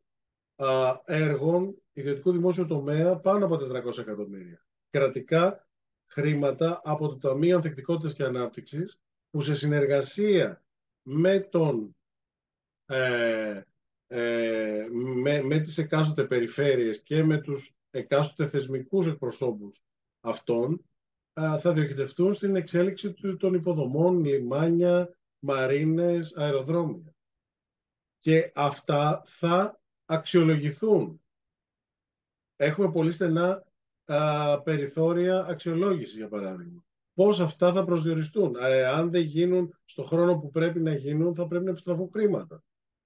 έργων ιδιωτικού δημόσιου τομέα πάνω από 400 εκατομμύρια. Κρατικά χρήματα από το Ταμείο Ανθεκτικότητας και Ανάπτυξης, που σε συνεργασία με με τις εκάστοτε περιφέρειες και με τους εκάστοτε θεσμικούς εκπροσώπους αυτών, θα διοχετευτούν στην εξέλιξη των υποδομών, λιμάνια, μαρίνες, αεροδρόμια. Και αυτά θα αξιολογηθούν. Έχουμε πολύ στενά περιθώρια αξιολόγησης, για παράδειγμα. Πώς αυτά θα προσδιοριστούν? Αν δεν γίνουν στο χρόνο που πρέπει να γίνουν, θα πρέπει να επιστραφούν χρήματα.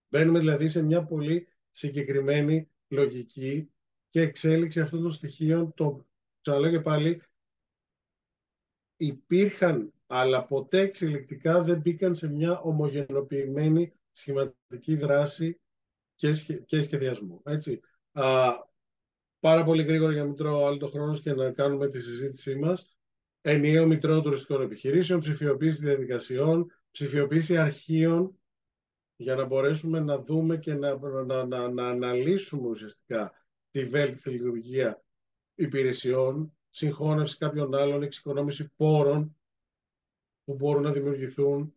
Μπαίνουμε δηλαδή σε μια πολύ συγκεκριμένη λογική και εξέλιξη αυτών των στοιχείων. Το ξαναλέω και πάλι, υπήρχαν, αλλά ποτέ εξελικτικά δεν μπήκαν σε μια ομογενοποιημένη σχηματική δράση και σχεδιασμό. Έτσι. Πάρα πολύ γρήγορα, για να μην τρώω άλλο το χρόνο και να κάνουμε τη συζήτησή μας. Ενιαίο μητρό τουριστικών επιχειρήσεων, ψηφιοποίηση διαδικασιών, ψηφιοποίηση αρχείων, για να μπορέσουμε να δούμε και να αναλύσουμε ουσιαστικά τη βέλτιστη λειτουργία υπηρεσιών, συγχώνευση κάποιων άλλων, εξοικονόμηση πόρων που μπορούν να δημιουργηθούν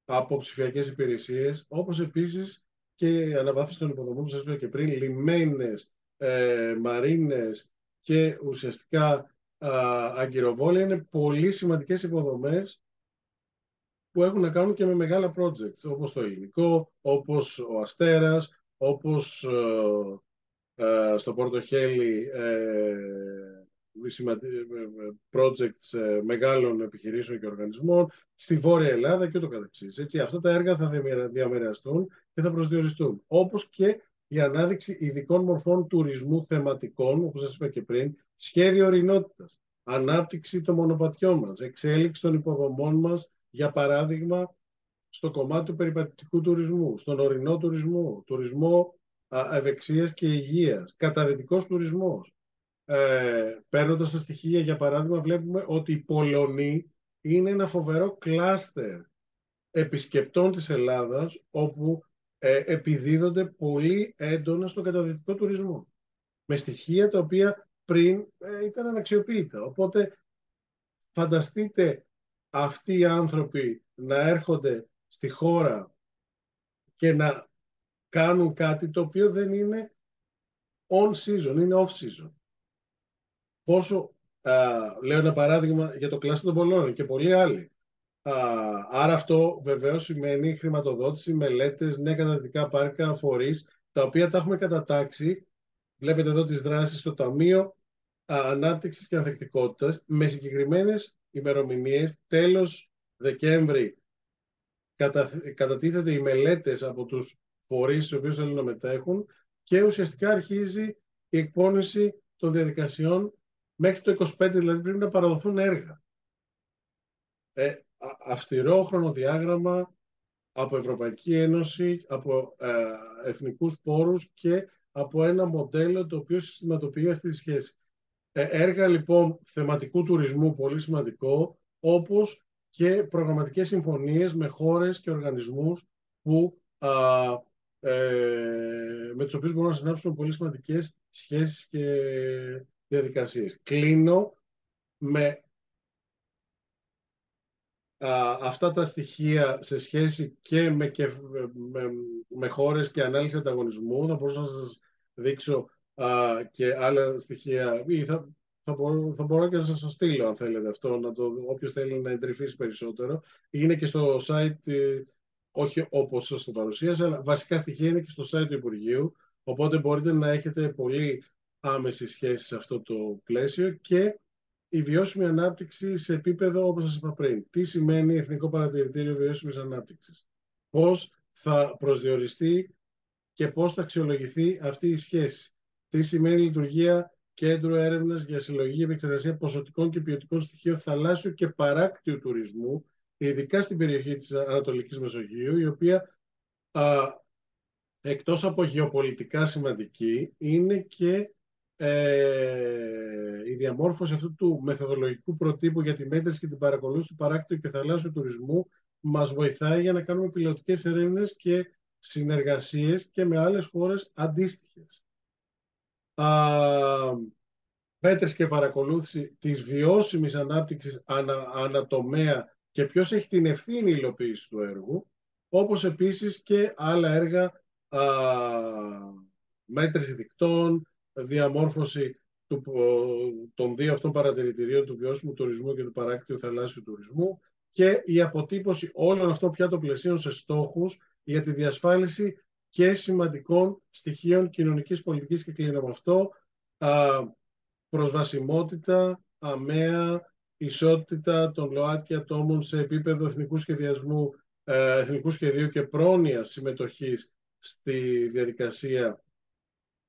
από ψηφιακές υπηρεσίες, όπως επίσης και αναβάθμιση των υποδομών που σας είπα και πριν, λιμένες, μαρίνες και ουσιαστικά αγκυροβόλια είναι πολύ σημαντικές υποδομές που έχουν να κάνουν και με μεγάλα projects, όπως το ελληνικό, όπως ο Αστέρας, όπως στο Πορτοχέλι projects μεγάλων επιχειρήσεων και οργανισμών, στη Βόρεια Ελλάδα και ούτω καθεξής. Έτσι, αυτά τα έργα θα διαμεραστούν και θα προσδιοριστούν. Όπως και η ανάδειξη ειδικών μορφών τουρισμού θεματικών, όπως σας είπα και πριν, σχέδιο ορεινότητας, ανάπτυξη των μονοπατιών μας, εξέλιξη των υποδομών μας, για παράδειγμα, στο κομμάτι του περιπατητικού τουρισμού, στον ορεινό τουρισμό, τουρισμό ευεξίας και υγείας, καταδυτικός τουρισμός. Παίρνοντας τα στοιχεία, για παράδειγμα, βλέπουμε ότι οι Πολωνοί είναι ένα φοβερό κλάστερ επισκεπτών της Ελλάδας, όπου επιδίδονται πολύ έντονα στον καταδυτικό τουρισμό, με στοιχεία τα οποία πριν ήταν αναξιοποιητά. Οπότε φανταστείτε αυτοί οι άνθρωποι να έρχονται στη χώρα και να κάνουν κάτι το οποίο δεν είναι on season, είναι off season. Πόσο, λέω ένα παράδειγμα για το κλάστερ των Πολώνων και πολλοί άλλοι. Άρα αυτό βεβαίως σημαίνει χρηματοδότηση, μελέτες, νέα καταδυτικά πάρκα, φορείς, τα οποία τα έχουμε κατατάξει. Βλέπετε εδώ τις δράσεις στο Ταμείο Ανάπτυξης και Ανθεκτικότητας, με συγκεκριμένες ημερομηνίες. Τέλος Δεκέμβρη κατατίθεται οι μελέτες από τους φορείς στους οποίους θέλουν να μετέχουν και ουσιαστικά αρχίζει η εκπόνηση των διαδικασιών μέχρι το 25, δηλαδή πρέπει να παραδοθούν έργα. Αυστηρό χρονοδιάγραμμα από Ευρωπαϊκή Ένωση, από εθνικούς πόρους και από ένα μοντέλο το οποίο συστηματοποιεί αυτή τη σχέση. Έργα λοιπόν θεματικού τουρισμού, πολύ σημαντικό, όπως και προγραμματικές συμφωνίες με χώρες και οργανισμούς που, με τους οποίους μπορούν να συνάψουν πολύ σημαντικές σχέσεις και διαδικασίες. Κλείνω με αυτά τα στοιχεία σε σχέση και με χώρες και ανάλυση ανταγωνισμού. Θα μπορούσα να σας δείξω και άλλα στοιχεία, ή θα μπορώ και να σας το στείλω αν θέλετε αυτό, όποιος θέλει να εντρυφήσει περισσότερο. Είναι και στο site, όχι όπως σας το παρουσίασα, αλλά βασικά στοιχεία είναι και στο site του Υπουργείου, οπότε μπορείτε να έχετε πολύ άμεση σχέση σε αυτό το πλαίσιο και η βιώσιμη ανάπτυξη σε επίπεδο, όπως σας είπα πριν. Τι σημαίνει Εθνικό Παρατηρητήριο Βιώσιμης Ανάπτυξης? Πώς θα προσδιοριστεί και πώς θα αξιολογηθεί αυτή η σχέση? Τι σημαίνει λειτουργία κέντρου έρευνας για συλλογή και επεξεργασία ποσοτικών και ποιοτικών στοιχείων θαλάσσιου και παράκτιου τουρισμού, ειδικά στην περιοχή της Ανατολικής Μεσογείου, η οποία εκτός από γεωπολιτικά σημαντική, είναι και η διαμόρφωση αυτού του μεθοδολογικού προτύπου για τη μέτρηση και την παρακολούθηση του παράκτιου και θαλάσσιου τουρισμού μας βοηθάει για να κάνουμε πιλωτικές ερεύνες και συνεργασίες και με άλλες χώρες αντίστοιχες. Μέτρηση και παρακολούθηση της βιώσιμης ανάπτυξης ανατομέα και ποιος έχει την ευθύνη υλοποίηση του έργου, όπως επίσης και άλλα έργα μέτρηση δικτών, διαμόρφωση των δύο αυτών παρατηρητηρίων, του βιώσιμου τουρισμού και του παράκτιου θαλάσσιου τουρισμού, και η αποτύπωση όλων αυτών πια των πλαισίων σε στόχους για τη διασφάλιση και σημαντικών στοιχείων κοινωνικής πολιτικής. Και κλείνω με αυτό, προσβασιμότητα, αμαία, ισότητα των ΛΟΑΤΚΙ ατόμων σε επίπεδο εθνικού σχεδιασμού, εθνικού σχεδίου και πρόνοιας συμμετοχής στη διαδικασία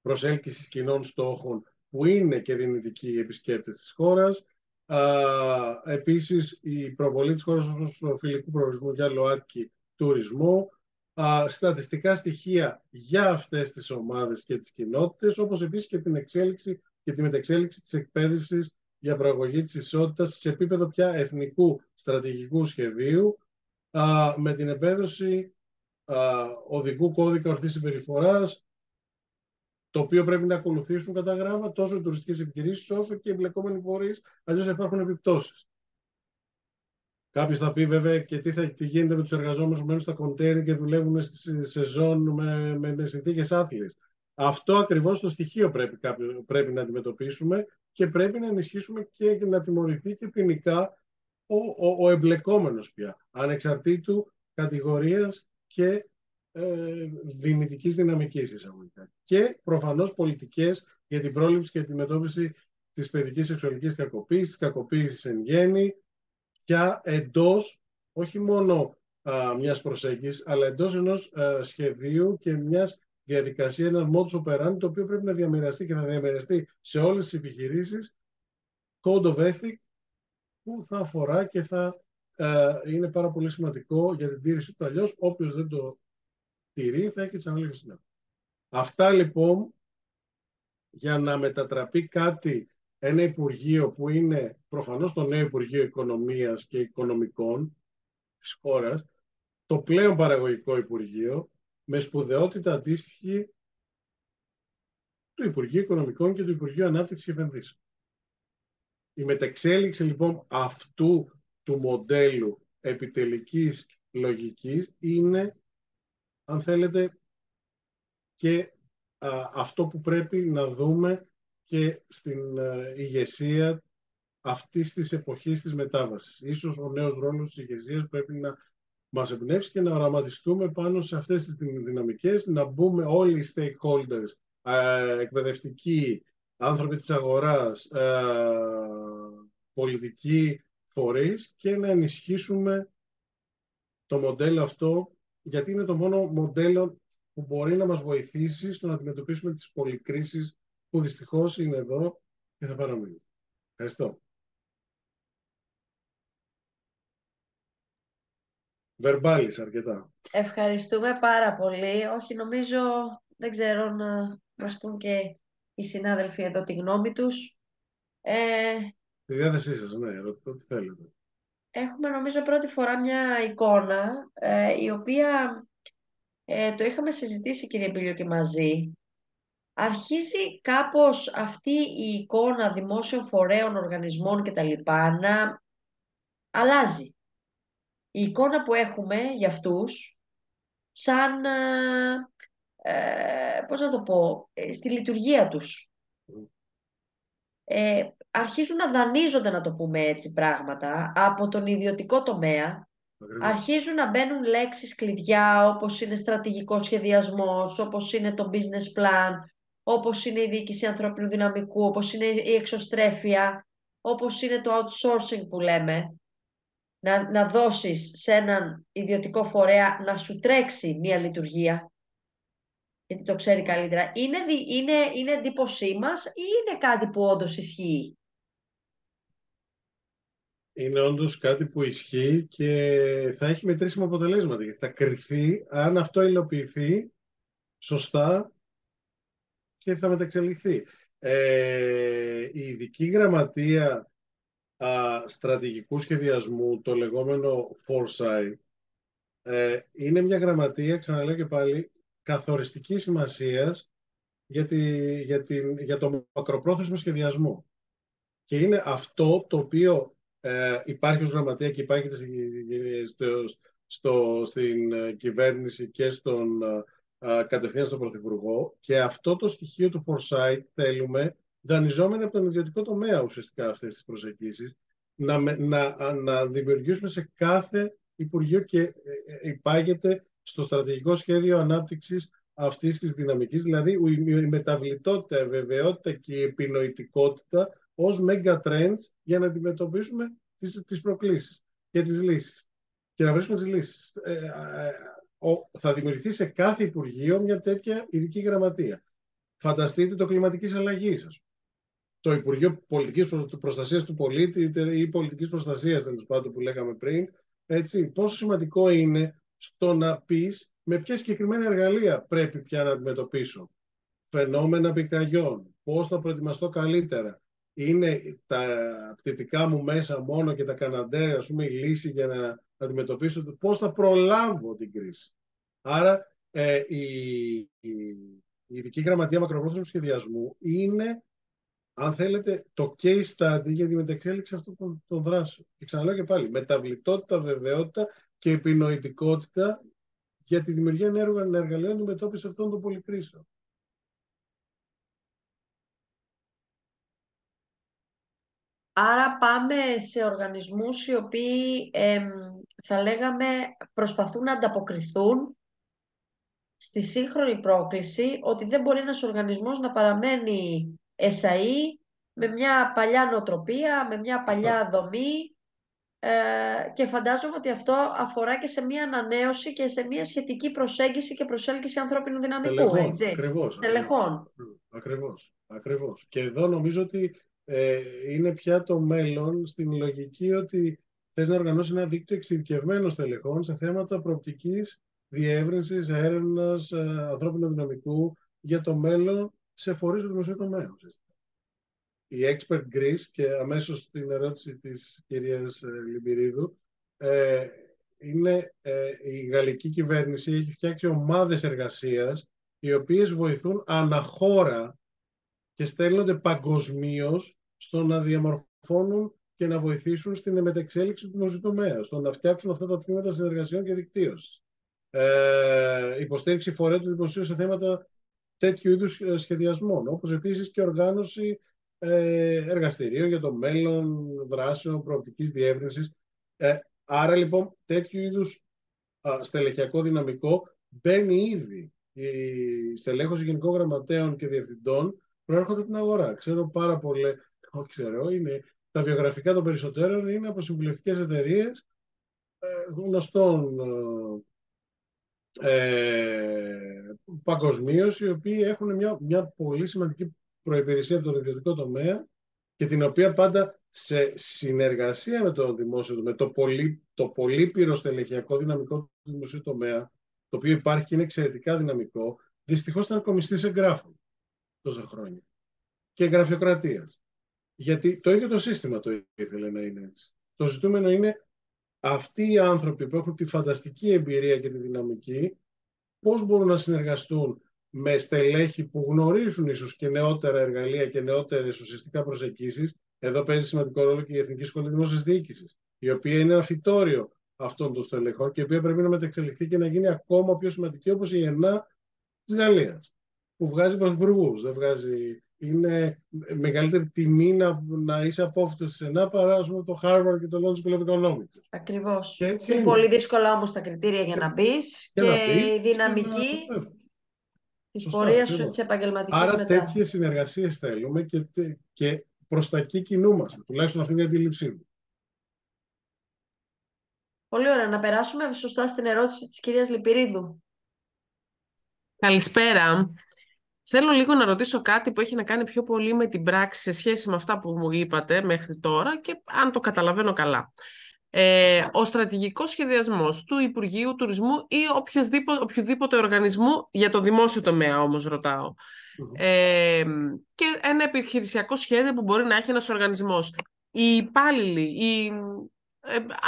προσέλκυσης κοινών στόχων, που είναι και δυνητικοί οι επισκέπτες της χώρας. Επίσης, η προβολή της χώρας ως φιλικού προορισμού για ΛΟΑΤΚΙ τουρισμό, στατιστικά στοιχεία για αυτές τις ομάδες και τις κοινότητες, όπως επίσης και την εξέλιξη και τη μετεξέλιξη της εκπαίδευσης για προαγωγή της ισότητας σε επίπεδο πια εθνικού στρατηγικού σχεδίου, με την επέδοση οδικού κώδικα ορθής συμπεριφοράς, το οποίο πρέπει να ακολουθήσουν κατά γράμμα τόσο οι τουριστικές επιχειρήσεις όσο και οι εμπλεκόμενοι φορείς, αλλιώς θα υπάρχουν επιπτώσεις. Κάποιος θα πει βέβαια και τι γίνεται με τους εργαζόμενους που μένουν στα κοντέινερ και δουλεύουν στη σεζόν με συνθήκες άθλιες. Αυτό ακριβώς το στοιχείο πρέπει να αντιμετωπίσουμε και πρέπει να ενισχύσουμε και να τιμωρηθεί και ποινικά ο εμπλεκόμενος πια, ανεξαρτήτου κατηγορίας και δυνητικής δυναμικής εισαγωγικά. Και προφανώς πολιτικές για την πρόληψη και αντιμετώπιση της παιδικής σεξουαλικής κακοποίησης, της κακοποίησης εν γέννη, πια εντός όχι μόνο μιας προσέγγισης, αλλά εντός ενός σχεδίου και μιας διαδικασία, ένα modus operandi, το οποίο πρέπει να διαμοιραστεί και θα διαμοιραστεί σε όλες τις επιχειρήσεις code of ethics που θα αφορά και θα είναι πάρα πολύ σημαντικό για την τήρηση του. Αλλιώς, όποιος δεν το τηρεί θα έχει τις ανάλογες συνέπειες. Αυτά λοιπόν για να μετατραπεί κάτι, ένα Υπουργείο που είναι προφανώς το νέο Υπουργείο Οικονομίας και Οικονομικών της χώρας, το πλέον παραγωγικό Υπουργείο, με σπουδαιότητα αντίστοιχη του Υπουργείου Οικονομικών και του Υπουργείου Ανάπτυξης και Επενδύσεων. Η μεταξέλιξη λοιπόν αυτού του μοντέλου επιτελικής λογικής είναι, αν θέλετε, και αυτό που πρέπει να δούμε και στην ηγεσία αυτής της εποχής της μετάβασης. Ίσως ο νέος ρόλος της ηγεσίας πρέπει να μας εμπνεύσει και να οραματιστούμε πάνω σε αυτές τις δυναμικές, να μπούμε όλοι οι stakeholders, εκπαιδευτικοί, άνθρωποι της αγοράς, πολιτικοί φορείς και να ενισχύσουμε το μοντέλο αυτό, γιατί είναι το μόνο μοντέλο που μπορεί να μας βοηθήσει στο να αντιμετωπίσουμε τις πολυκρίσεις που δυστυχώς είναι εδώ και θα παραμείνουν. Ευχαριστώ. Βερμπάλης αρκετά. Ευχαριστούμε πάρα πολύ. Όχι, νομίζω, δεν ξέρω, να μας πούν και οι συνάδελφοι εδώ τη γνώμη τους. Στη διάθεσή σας, ναι, ρωτώ τι θέλετε. Έχουμε νομίζω πρώτη φορά μια εικόνα, η οποία το είχαμε συζητήσει, κύριε Μπίλιο, και μαζί. Αρχίζει κάπως αυτή η εικόνα δημόσιων φορέων, οργανισμών κτλ. Να αλλάζει. Η εικόνα που έχουμε για αυτούς, σαν, πώς να το πω, στη λειτουργία τους. Αρχίζουν να δανείζονται, να το πούμε έτσι, πράγματα από τον ιδιωτικό τομέα. Ακριβώς. Αρχίζουν να μπαίνουν λέξεις κλειδιά, όπως είναι στρατηγικός σχεδιασμός, όπως είναι το business plan, όπως είναι η διοίκηση ανθρώπινου δυναμικού, όπως είναι η εξωστρέφεια, όπως είναι το outsourcing που λέμε. Να δώσεις σε έναν ιδιωτικό φορέα να σου τρέξει μία λειτουργία, γιατί το ξέρει καλύτερα. Είναι εντύπωσή μας ή είναι κάτι που όντως ισχύει? Είναι όντως κάτι που ισχύει και θα έχει μετρήσιμα αποτελέσματα, γιατί θα κριθεί αν αυτό υλοποιηθεί σωστά και θα μεταξελιχθεί. Η ειδική γραμματεία στρατηγικού σχεδιασμού, το λεγόμενο Foresight, είναι μια γραμματεία, ξαναλέω και πάλι, καθοριστικής σημασίας για το μακροπρόθεσμο σχεδιασμό. Και είναι αυτό το οποίο υπάρχει ως γραμματεία και υπάρχει στην κυβέρνηση και κατευθείαν στον Πρωθυπουργό, και αυτό το στοιχείο του foresight θέλουμε, δανειζόμενοι από τον ιδιωτικό τομέα ουσιαστικά αυτές τις προσεγγίσεις, να δημιουργήσουμε σε κάθε Υπουργείο, και υπάγεται στο στρατηγικό σχέδιο ανάπτυξης αυτής της δυναμικής, δηλαδή η μεταβλητότητα, η βεβαιότητα και η επινοητικότητα ως mega trends για να αντιμετωπίσουμε τις προκλήσεις και τις λύσεις και να βρίσκουμε τις λύσεις. Θα δημιουργηθεί σε κάθε Υπουργείο μια τέτοια ειδική γραμματεία. Φανταστείτε το κλιματικής αλλαγής, το Υπουργείο Πολιτικής Προστασίας του Πολίτη ή Πολιτικής Προστασίας, τέλος πάντων, που λέγαμε πριν. Έτσι, πόσο σημαντικό είναι στο να πεις με ποια συγκεκριμένα εργαλεία πρέπει πια να αντιμετωπίσω φαινόμενα πυρκαγιών, πώς θα προετοιμαστώ καλύτερα. Είναι τα πτυτικά μου μέσα μόνο και τα καναντέρ, ας πούμε, η λύση για να αντιμετωπίσω πώς θα προλάβω την κρίση. Άρα η ειδική γραμματεία μακροπρόθεσμου σχεδιασμού είναι, αν θέλετε, το case study για τη μεταξέλιξη αυτών των δράσεων. Και ξαναλέω και πάλι, μεταβλητότητα, βεβαιότητα και επινοητικότητα για τη δημιουργία νέων εργαλείων αντιμετώπιση αυτών των πολυκρίσεων. Άρα πάμε σε οργανισμούς οι οποίοι θα λέγαμε προσπαθούν να ανταποκριθούν στη σύγχρονη πρόκληση ότι δεν μπορεί ένας οργανισμός να παραμένει εσαΐ με μια παλιά νοοτροπία, με μια Σωστά. παλιά δομή και φαντάζομαι ότι αυτό αφορά και σε μια ανανέωση και σε μια σχετική προσέγγιση και προσέλκυση ανθρώπινου δυναμικού, Στελεχών, έτσι, ακριβώς. τελεχών. Ακριβώς. Και εδώ νομίζω ότι είναι πια το μέλλον στην λογική ότι θες να οργανώσεις ένα δίκτυο εξειδικευμένων στελεχών σε θέματα προοπτικής, διεύρυνσης, έρευνας, ανθρώπινου δυναμικού για το μέλλον σε φορείς του δημοσίου τομέα. Η Expert Greece, και αμέσως στην ερώτηση της κυρίας Λιμπηρίδου, είναι η γαλλική κυβέρνηση έχει φτιάξει ομάδες εργασίας οι οποίες βοηθούν αναχώρα και στέλνονται παγκοσμίως στο να διαμορφώνουν και να βοηθήσουν στην μετεξέλιξη του δημοσίου τομέα, στο να φτιάξουν αυτά τα τμήματα συνεργασιών και δικτύωσης. Υποστήριξη φορέων του δημοσίου σε θέματα τέτοιου είδους σχεδιασμών, όπως επίσης και οργάνωση εργαστηρίων για το μέλλον, δράσεων, προοπτικής διεύρυνσης. Άρα λοιπόν τέτοιου είδους στελεχειακό δυναμικό μπαίνει ήδη. Η στελέχωση γενικών γραμματέων και διευθυντών προέρχονται από την αγορά. Ξέρω πάρα πολύ, όχι ξέρω, είναι, τα βιογραφικά των περισσότερων είναι από συμβουλευτικές εταιρείες γνωστών παγκοσμίως, οι οποίοι έχουν μια πολύ σημαντική προϋπηρεσία από τον ιδιωτικό τομέα και την οποία πάντα σε συνεργασία με το δημόσιο, με το πολύπειρο στελεχειακό δυναμικό του δημοσίου τομέα, το οποίο υπάρχει και είναι εξαιρετικά δυναμικό, δυστυχώς ήταν κομιστής εγγράφων τόσα χρόνια και γραφειοκρατίας. Γιατί το ίδιο το σύστημα το ήθελε να είναι έτσι. Το ζητούμενο είναι αυτοί οι άνθρωποι που έχουν τη φανταστική εμπειρία και τη δυναμική, πώς μπορούν να συνεργαστούν με στελέχη που γνωρίζουν ίσως και νεότερα εργαλεία και νεότερες ουσιαστικά προσεγγίσεις. Εδώ παίζει σημαντικό ρόλο και η Εθνική Σχολή Δημόσιας Διοίκησης, η οποία είναι ένα φυτόριο αυτών των στελεχών και η οποία πρέπει να μετεξελιχθεί και να γίνει ακόμα πιο σημαντική, όπως η ΕΝΑ της Γαλλίας, που βγάζει πρωθυπουργούς. Δεν βγάζει... Είναι μεγαλύτερη τιμή να είσαι απόφυτος της ΕΝΑ παρά το Harvard και το London School of Economics. Ακριβώς. Και έτσι Είναι πολύ δύσκολα όμως τα κριτήρια για να μπει και και να μπεις η και να... δυναμική της Σωστά, πορείας σου της ακριβώς. επαγγελματικής Άρα μετά. τέτοιες συνεργασίες θέλουμε και προς τα εκεί κινούμαστε. Τουλάχιστον αυτή είναι η αντίληψή μου. Πολύ ωραία. Να περάσουμε σωστά στην ερώτηση της κυρίας Λυπηρίδου. Καλησπέρα. Θέλω λίγο να ρωτήσω κάτι που έχει να κάνει πιο πολύ με την πράξη σε σχέση με αυτά που μου είπατε μέχρι τώρα και αν το καταλαβαίνω καλά. Ο στρατηγικός σχεδιασμός του Υπουργείου Τουρισμού ή οποιοδήποτε οργανισμού, για το δημόσιο τομέα όμως ρωτάω, και ένα επιχειρησιακό σχέδιο που μπορεί να έχει ένας οργανισμός. Οι υπάλληλοι,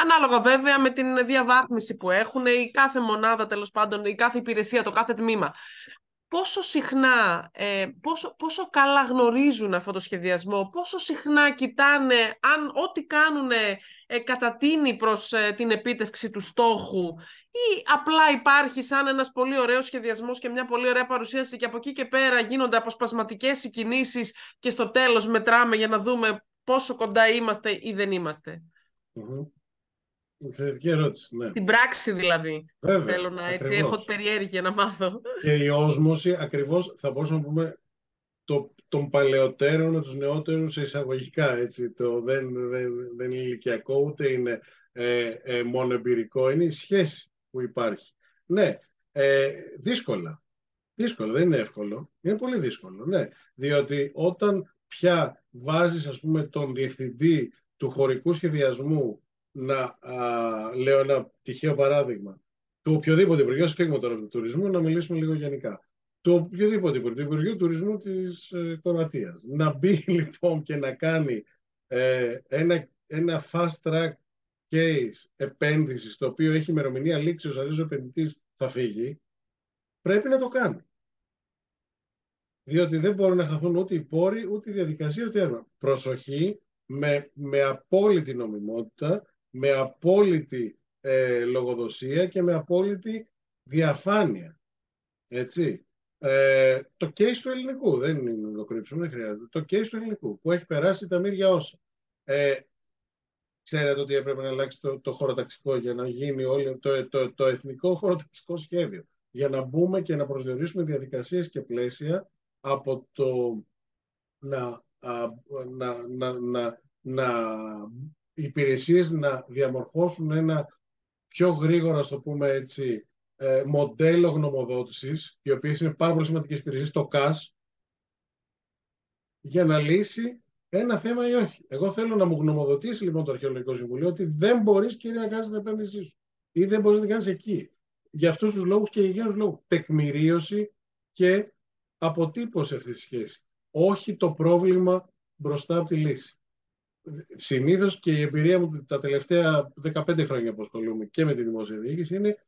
ανάλογα βέβαια με την διαβάθμιση που έχουν, η κάθε μονάδα τέλος πάντων, η κάθε υπηρεσία, το κάθε τμήμα, πόσο συχνά, πόσο καλά γνωρίζουν αυτό το σχεδιασμό, πόσο συχνά κοιτάνε αν ό,τι κάνουν κατατείνει προς την επίτευξη του στόχου ή απλά υπάρχει σαν ένας πολύ ωραίος σχεδιασμός και μια πολύ ωραία παρουσίαση και από εκεί και πέρα γίνονται αποσπασματικές οι κινήσεις και στο τέλος μετράμε για να δούμε πόσο κοντά είμαστε ή δεν είμαστε. Εξαιρετική ερώτηση, ναι. Την πράξη δηλαδή. Βέβαια, Θέλω να έτσι, ακριβώς. έχω περιέργεια να μάθω. Και η όσμωση, ακριβώς, θα μπορούσαμε να πούμε των παλαιότερων με τους νεότερους εισαγωγικά, έτσι. Δεν είναι ηλικιακό, ούτε είναι μόνο εμπειρικό, είναι η σχέση που υπάρχει. Ναι, δύσκολα. Δύσκολο, δεν είναι εύκολο. Είναι πολύ δύσκολο, ναι. Διότι όταν πια βάζεις, ας πούμε, τον διευθυντή του χωρικού σχεδιασμού λέω ένα τυχαίο παράδειγμα, του οποιοδήποτε Υπουργείου, φύγουμε τώρα από το τουρισμού, να μιλήσουμε λίγο γενικά. Το οποιοδήποτε Υπουργείο, του Υπουργείου Τουρισμού της Κροατίας. Να μπει λοιπόν και να κάνει ένα fast track case επένδυση, το οποίο έχει ημερομηνία λήξεως, αλλιώς ο επενδυτής θα φύγει, πρέπει να το κάνει. Διότι δεν μπορούν να χαθούν ούτε οι πόροι, ούτε η διαδικασία, ούτε έρευνα. Προσοχή, με απόλυτη νομιμότητα, με απόλυτη λογοδοσία και με απόλυτη διαφάνεια. Έτσι. Το case του ελληνικού, δεν είναι να το κρύψουμε, δεν χρειάζεται. Το case του ελληνικού, που έχει περάσει τα μύρια όσα. Ξέρετε ότι έπρεπε να αλλάξει το χωροταξικό για να γίνει όλο το εθνικό χωροταξικό σχέδιο. Για να μπούμε και να προσδιορίσουμε διαδικασίες και πλαίσια από το οι υπηρεσίες να διαμορφώσουν ένα πιο γρήγορα, ας το πούμε έτσι, μοντέλο γνωμοδότησης, οι οποίες είναι πάρα πολύ σημαντικές υπηρεσίες, το ΚΑΣ, για να λύσει ένα θέμα ή όχι. Εγώ θέλω να μου γνωμοδοτήσει λοιπόν το Αρχαιολογικό Συμβουλίο ότι δεν μπορείς, κύριε, να κάνεις την επένδυσή σου ή δεν μπορείς να την κάνεις εκεί. Για αυτούς τους λόγους και υγιεινούς λόγους. Τεκμηρίωση και αποτύπωση αυτής της σχέσης. Όχι το πρόβλημα μπροστά από τη λύση. Συνήθως, και η εμπειρία μου τα τελευταία 15 χρόνια που ασχολούμαι και με τη δημόσια διοίκηση, είναι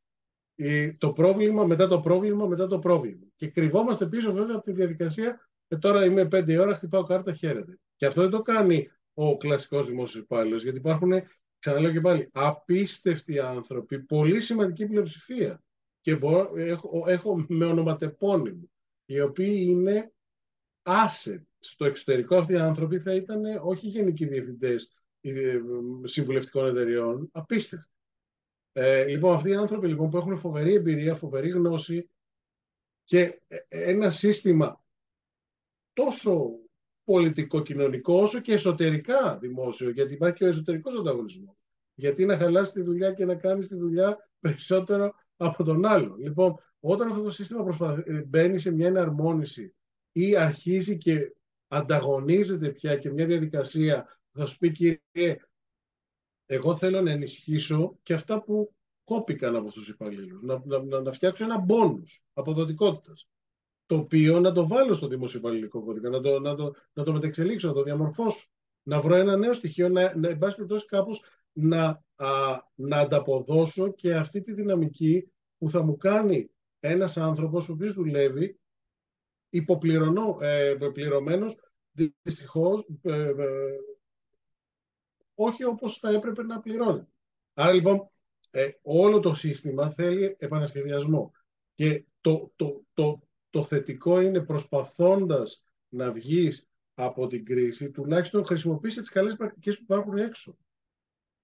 το πρόβλημα μετά το πρόβλημα μετά το πρόβλημα. Και κρυβόμαστε πίσω βέβαια από τη διαδικασία. Τώρα είμαι 5 ώρα, χτυπάω κάρτα, χαίρετε. Και αυτό δεν το κάνει ο κλασικός δημόσιος υπάλληλος, γιατί υπάρχουν, ξαναλέω και πάλι, απίστευτοι άνθρωποι, πολύ σημαντική πλειοψηφία. Και έχω με ονοματεπώνυμο, οι οποίοι είναι asset. Στο εξωτερικό αυτοί οι άνθρωποι θα ήταν όχι γενικοί διευθυντές συμβουλευτικών εταιριών, απίστευτοι. Λοιπόν, αυτοί οι άνθρωποι λοιπόν, που έχουν φοβερή εμπειρία, φοβερή γνώση και ένα σύστημα τόσο πολιτικό-κοινωνικό όσο και εσωτερικά δημόσιο, γιατί υπάρχει και ο εσωτερικός ανταγωνισμός. Γιατί να χαλάσει τη δουλειά και να κάνει τη δουλειά περισσότερο από τον άλλο. Λοιπόν, όταν αυτό το σύστημα μπαίνει σε μια εναρμόνιση ή αρχίζει και ανταγωνίζεται πια και μια διαδικασία, θα σου πει, κύριε, εγώ θέλω να ενισχύσω και αυτά που κόπηκαν από τους υπαλλήλους, να φτιάξω ένα μπόνους αποδοτικότητας, το οποίο να το βάλω στο δημόσιο υπαλληλικό κώδικα, να το μεταξελίξω, να το διαμορφώσω, να βρω ένα νέο στοιχείο, εν πάση περιπτώσει κάπως να ανταποδώσω και αυτή τη δυναμική που θα μου κάνει ένας άνθρωπος ο οποίος δουλεύει υποπληρωμένος, δυστυχώς, όχι όπως θα έπρεπε να πληρώνει. Άρα λοιπόν όλο το σύστημα θέλει επανασχεδιασμό. Και το θετικό είναι, προσπαθώντας να βγεις από την κρίση, τουλάχιστον χρησιμοποιήστε τις καλές πρακτικές που υπάρχουν έξω.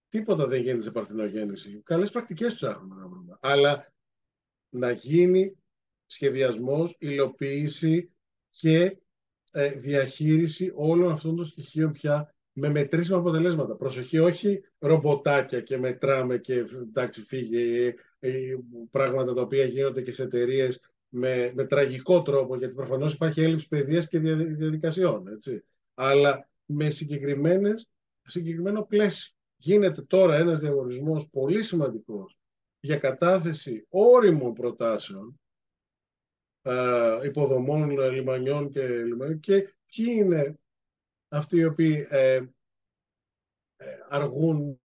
Τίποτα δεν γίνεται σε παρθενογέννηση. Καλές πρακτικές ψάχνουμε να βρούμε. Αλλά να γίνει σχεδιασμός, υλοποίηση και διαχείριση όλων αυτών των στοιχείων πια με μετρήσιμα αποτελέσματα. Προσοχή, όχι ρομποτάκια και μετράμε και εντάξει φύγε, πράγματα τα οποία γίνονται και σε εταιρείες με τραγικό τρόπο, γιατί προφανώς υπάρχει έλλειψη παιδείας και διαδικασιών, έτσι. Αλλά με συγκεκριμένο πλαίσιο. Γίνεται τώρα ένας διαγωνισμός πολύ σημαντικός για κατάθεση όριμων προτάσεων υποδομών λιμανιών και ποιοι είναι αυτοί οι οποίοι αργούν,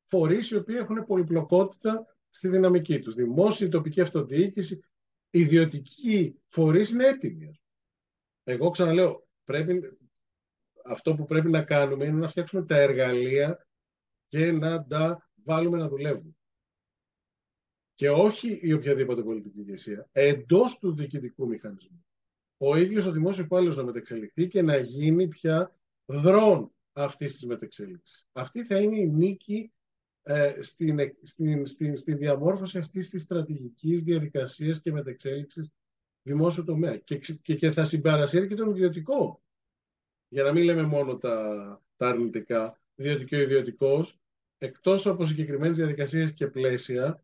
φορείς οι οποίοι έχουν πολυπλοκότητα στη δυναμική τους. Δημόσια, τοπική αυτοδιοίκηση, ιδιωτικοί φορείς είναι έτοιμοι. Εγώ ξαναλέω, αυτό που πρέπει να κάνουμε είναι να φτιάξουμε τα εργαλεία και να τα βάλουμε να δουλεύουν. Και όχι η οποιαδήποτε πολιτική ηγεσία, εντός του διοικητικού μηχανισμού. Ο ίδιος ο δημόσιος υπάλληλος να μετεξελιχθεί και να γίνει πια δρόν αυτής της μετεξέλιξης. Αυτή θα είναι η νίκη στη διαμόρφωση αυτής της στρατηγικής διαδικασίας και μετεξέλιξης δημόσιου τομέα. Και θα συμπαρασύρει και τον ιδιωτικό. Για να μην λέμε μόνο τα αρνητικά, ιδιωτικός, εκτός από συγκεκριμένες διαδικασίες και πλαίσια,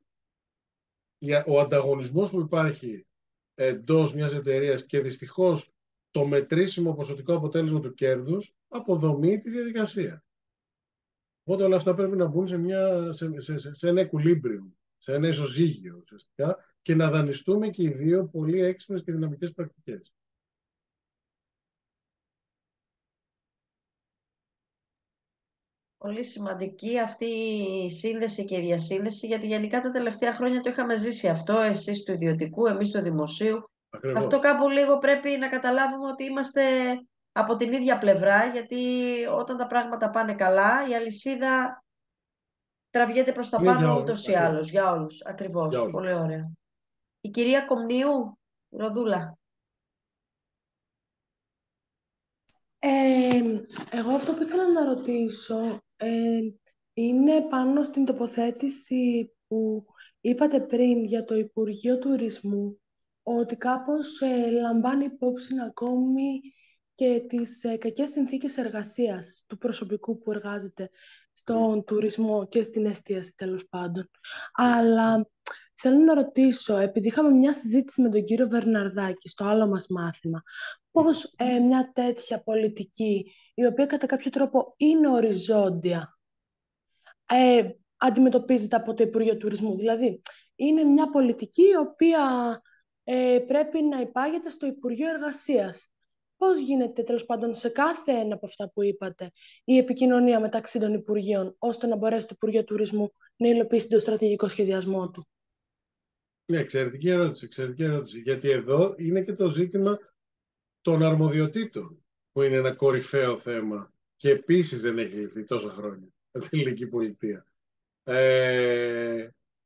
ο ανταγωνισμός που υπάρχει εντός μιας εταιρείας και δυστυχώς το μετρήσιμο ποσοτικό αποτέλεσμα του κέρδους αποδομεί τη διαδικασία. Οπότε όλα αυτά πρέπει να μπουν σε ένα equilibrium, σε ένα ισοζύγιο ουσιαστικά, και να δανειστούμε και οι δύο πολύ έξυπνες και δυναμικές πρακτικές. Πολύ σημαντική αυτή η σύνδεση και η διασύνδεση, γιατί γενικά τα τελευταία χρόνια το είχαμε ζήσει αυτό, εσείς του ιδιωτικού, εμείς του δημοσίου. Ακριβώς. Αυτό κάπου λίγο πρέπει να καταλάβουμε ότι είμαστε από την ίδια πλευρά, γιατί όταν τα πράγματα πάνε καλά, η αλυσίδα τραβιέται προς τα Είναι για πάνω όλους, ούτως ή ακριβώς. άλλως. Για όλους, ακριβώς. Για όλους. Πολύ ωραία. Η κυρία Κομνίου, Ροδούλα. Εγώ αυτό που ήθελα να ρωτήσω είναι πάνω στην τοποθέτηση που είπατε πριν για το Υπουργείο Τουρισμού, ότι κάπως λαμβάνει υπόψη ακόμη και τις κακές συνθήκες εργασίας του προσωπικού που εργάζεται στον τουρισμό και στην εστίαση τέλος πάντων. Αλλά θέλω να ρωτήσω, επειδή είχαμε μια συζήτηση με τον κύριο Βερναρδάκη στο άλλο μας μάθημα, πώς μια τέτοια πολιτική, η οποία κατά κάποιο τρόπο είναι οριζόντια, αντιμετωπίζεται από το Υπουργείο Τουρισμού. Δηλαδή, είναι μια πολιτική η οποία πρέπει να υπάγεται στο Υπουργείο Εργασίας. Πώς γίνεται, τέλος πάντων, σε κάθε ένα από αυτά που είπατε, η επικοινωνία μεταξύ των Υπουργείων, ώστε να μπορέσει το Υπουργείο Τουρισμού να υλοποιήσει το στρατηγικό σχεδιασμό του? Ναι, εξαιρετική ερώτηση, εξαιρετική ερώτηση. Γιατί εδώ είναι και το ζήτημα των αρμοδιοτήτων, που είναι ένα κορυφαίο θέμα και επίσης δεν έχει ληφθεί τόσα χρόνια από την ελληνική πολιτεία.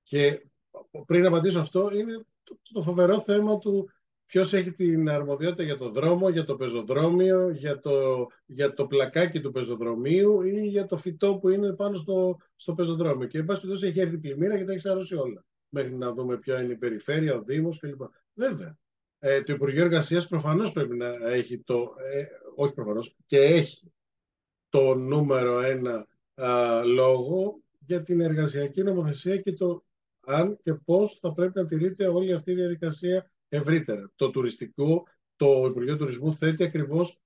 Και πριν απαντήσω αυτό, είναι το φοβερό θέμα του ποιος έχει την αρμοδιότητα για το δρόμο, για το πεζοδρόμιο, για το πλακάκι του πεζοδρομίου ή για το φυτό που είναι πάνω στο πεζοδρόμιο. Και εν πάση περιπτώσει έχει έρθει η πλημμύρα και τα έχει σαρώσει όλα. Μέχρι να δούμε ποια είναι η περιφέρεια, ο Δήμος κλπ. Βέβαια. Το Υπουργείο Εργασίας προφανώς πρέπει να έχει όχι προφανώς, και έχει το νούμερο ένα λόγο για την εργασιακή νομοθεσία και το αν και πώς θα πρέπει να τηρείται όλη αυτή η διαδικασία ευρύτερα. Το Υπουργείο Τουρισμού θέτει ακριβώς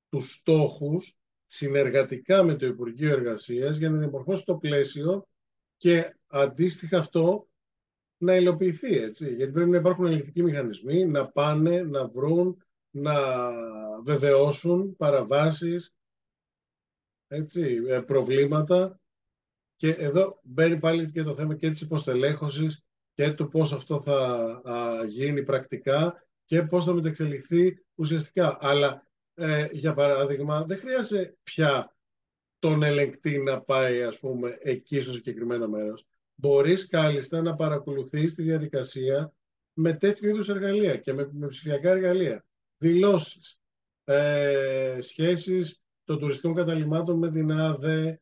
τους στόχους συνεργατικά με το Υπουργείο Εργασίας για να διαμορφώσει το πλαίσιο και αντίστοιχα αυτό να υλοποιηθεί, έτσι. Γιατί πρέπει να υπάρχουν ελεγκτικοί μηχανισμοί, να πάνε, να βρουν, να βεβαιώσουν παραβάσεις, έτσι, προβλήματα. Και εδώ μπαίνει πάλι και το θέμα και της υποστελέχωσης και του πώς αυτό θα γίνει πρακτικά και πώς θα μεταξελιχθεί ουσιαστικά. Αλλά, για παράδειγμα, δεν χρειάζεται πια τον ελεγκτή να πάει, ας πούμε, εκεί στο συγκεκριμένο μέρος. Μπορείς κάλλιστα να παρακολουθείς τη διαδικασία με τέτοιου είδους εργαλεία και με ψηφιακά εργαλεία. Δηλώσεις, σχέσεις των τουριστικών καταλυμάτων με την ΑΔΕ,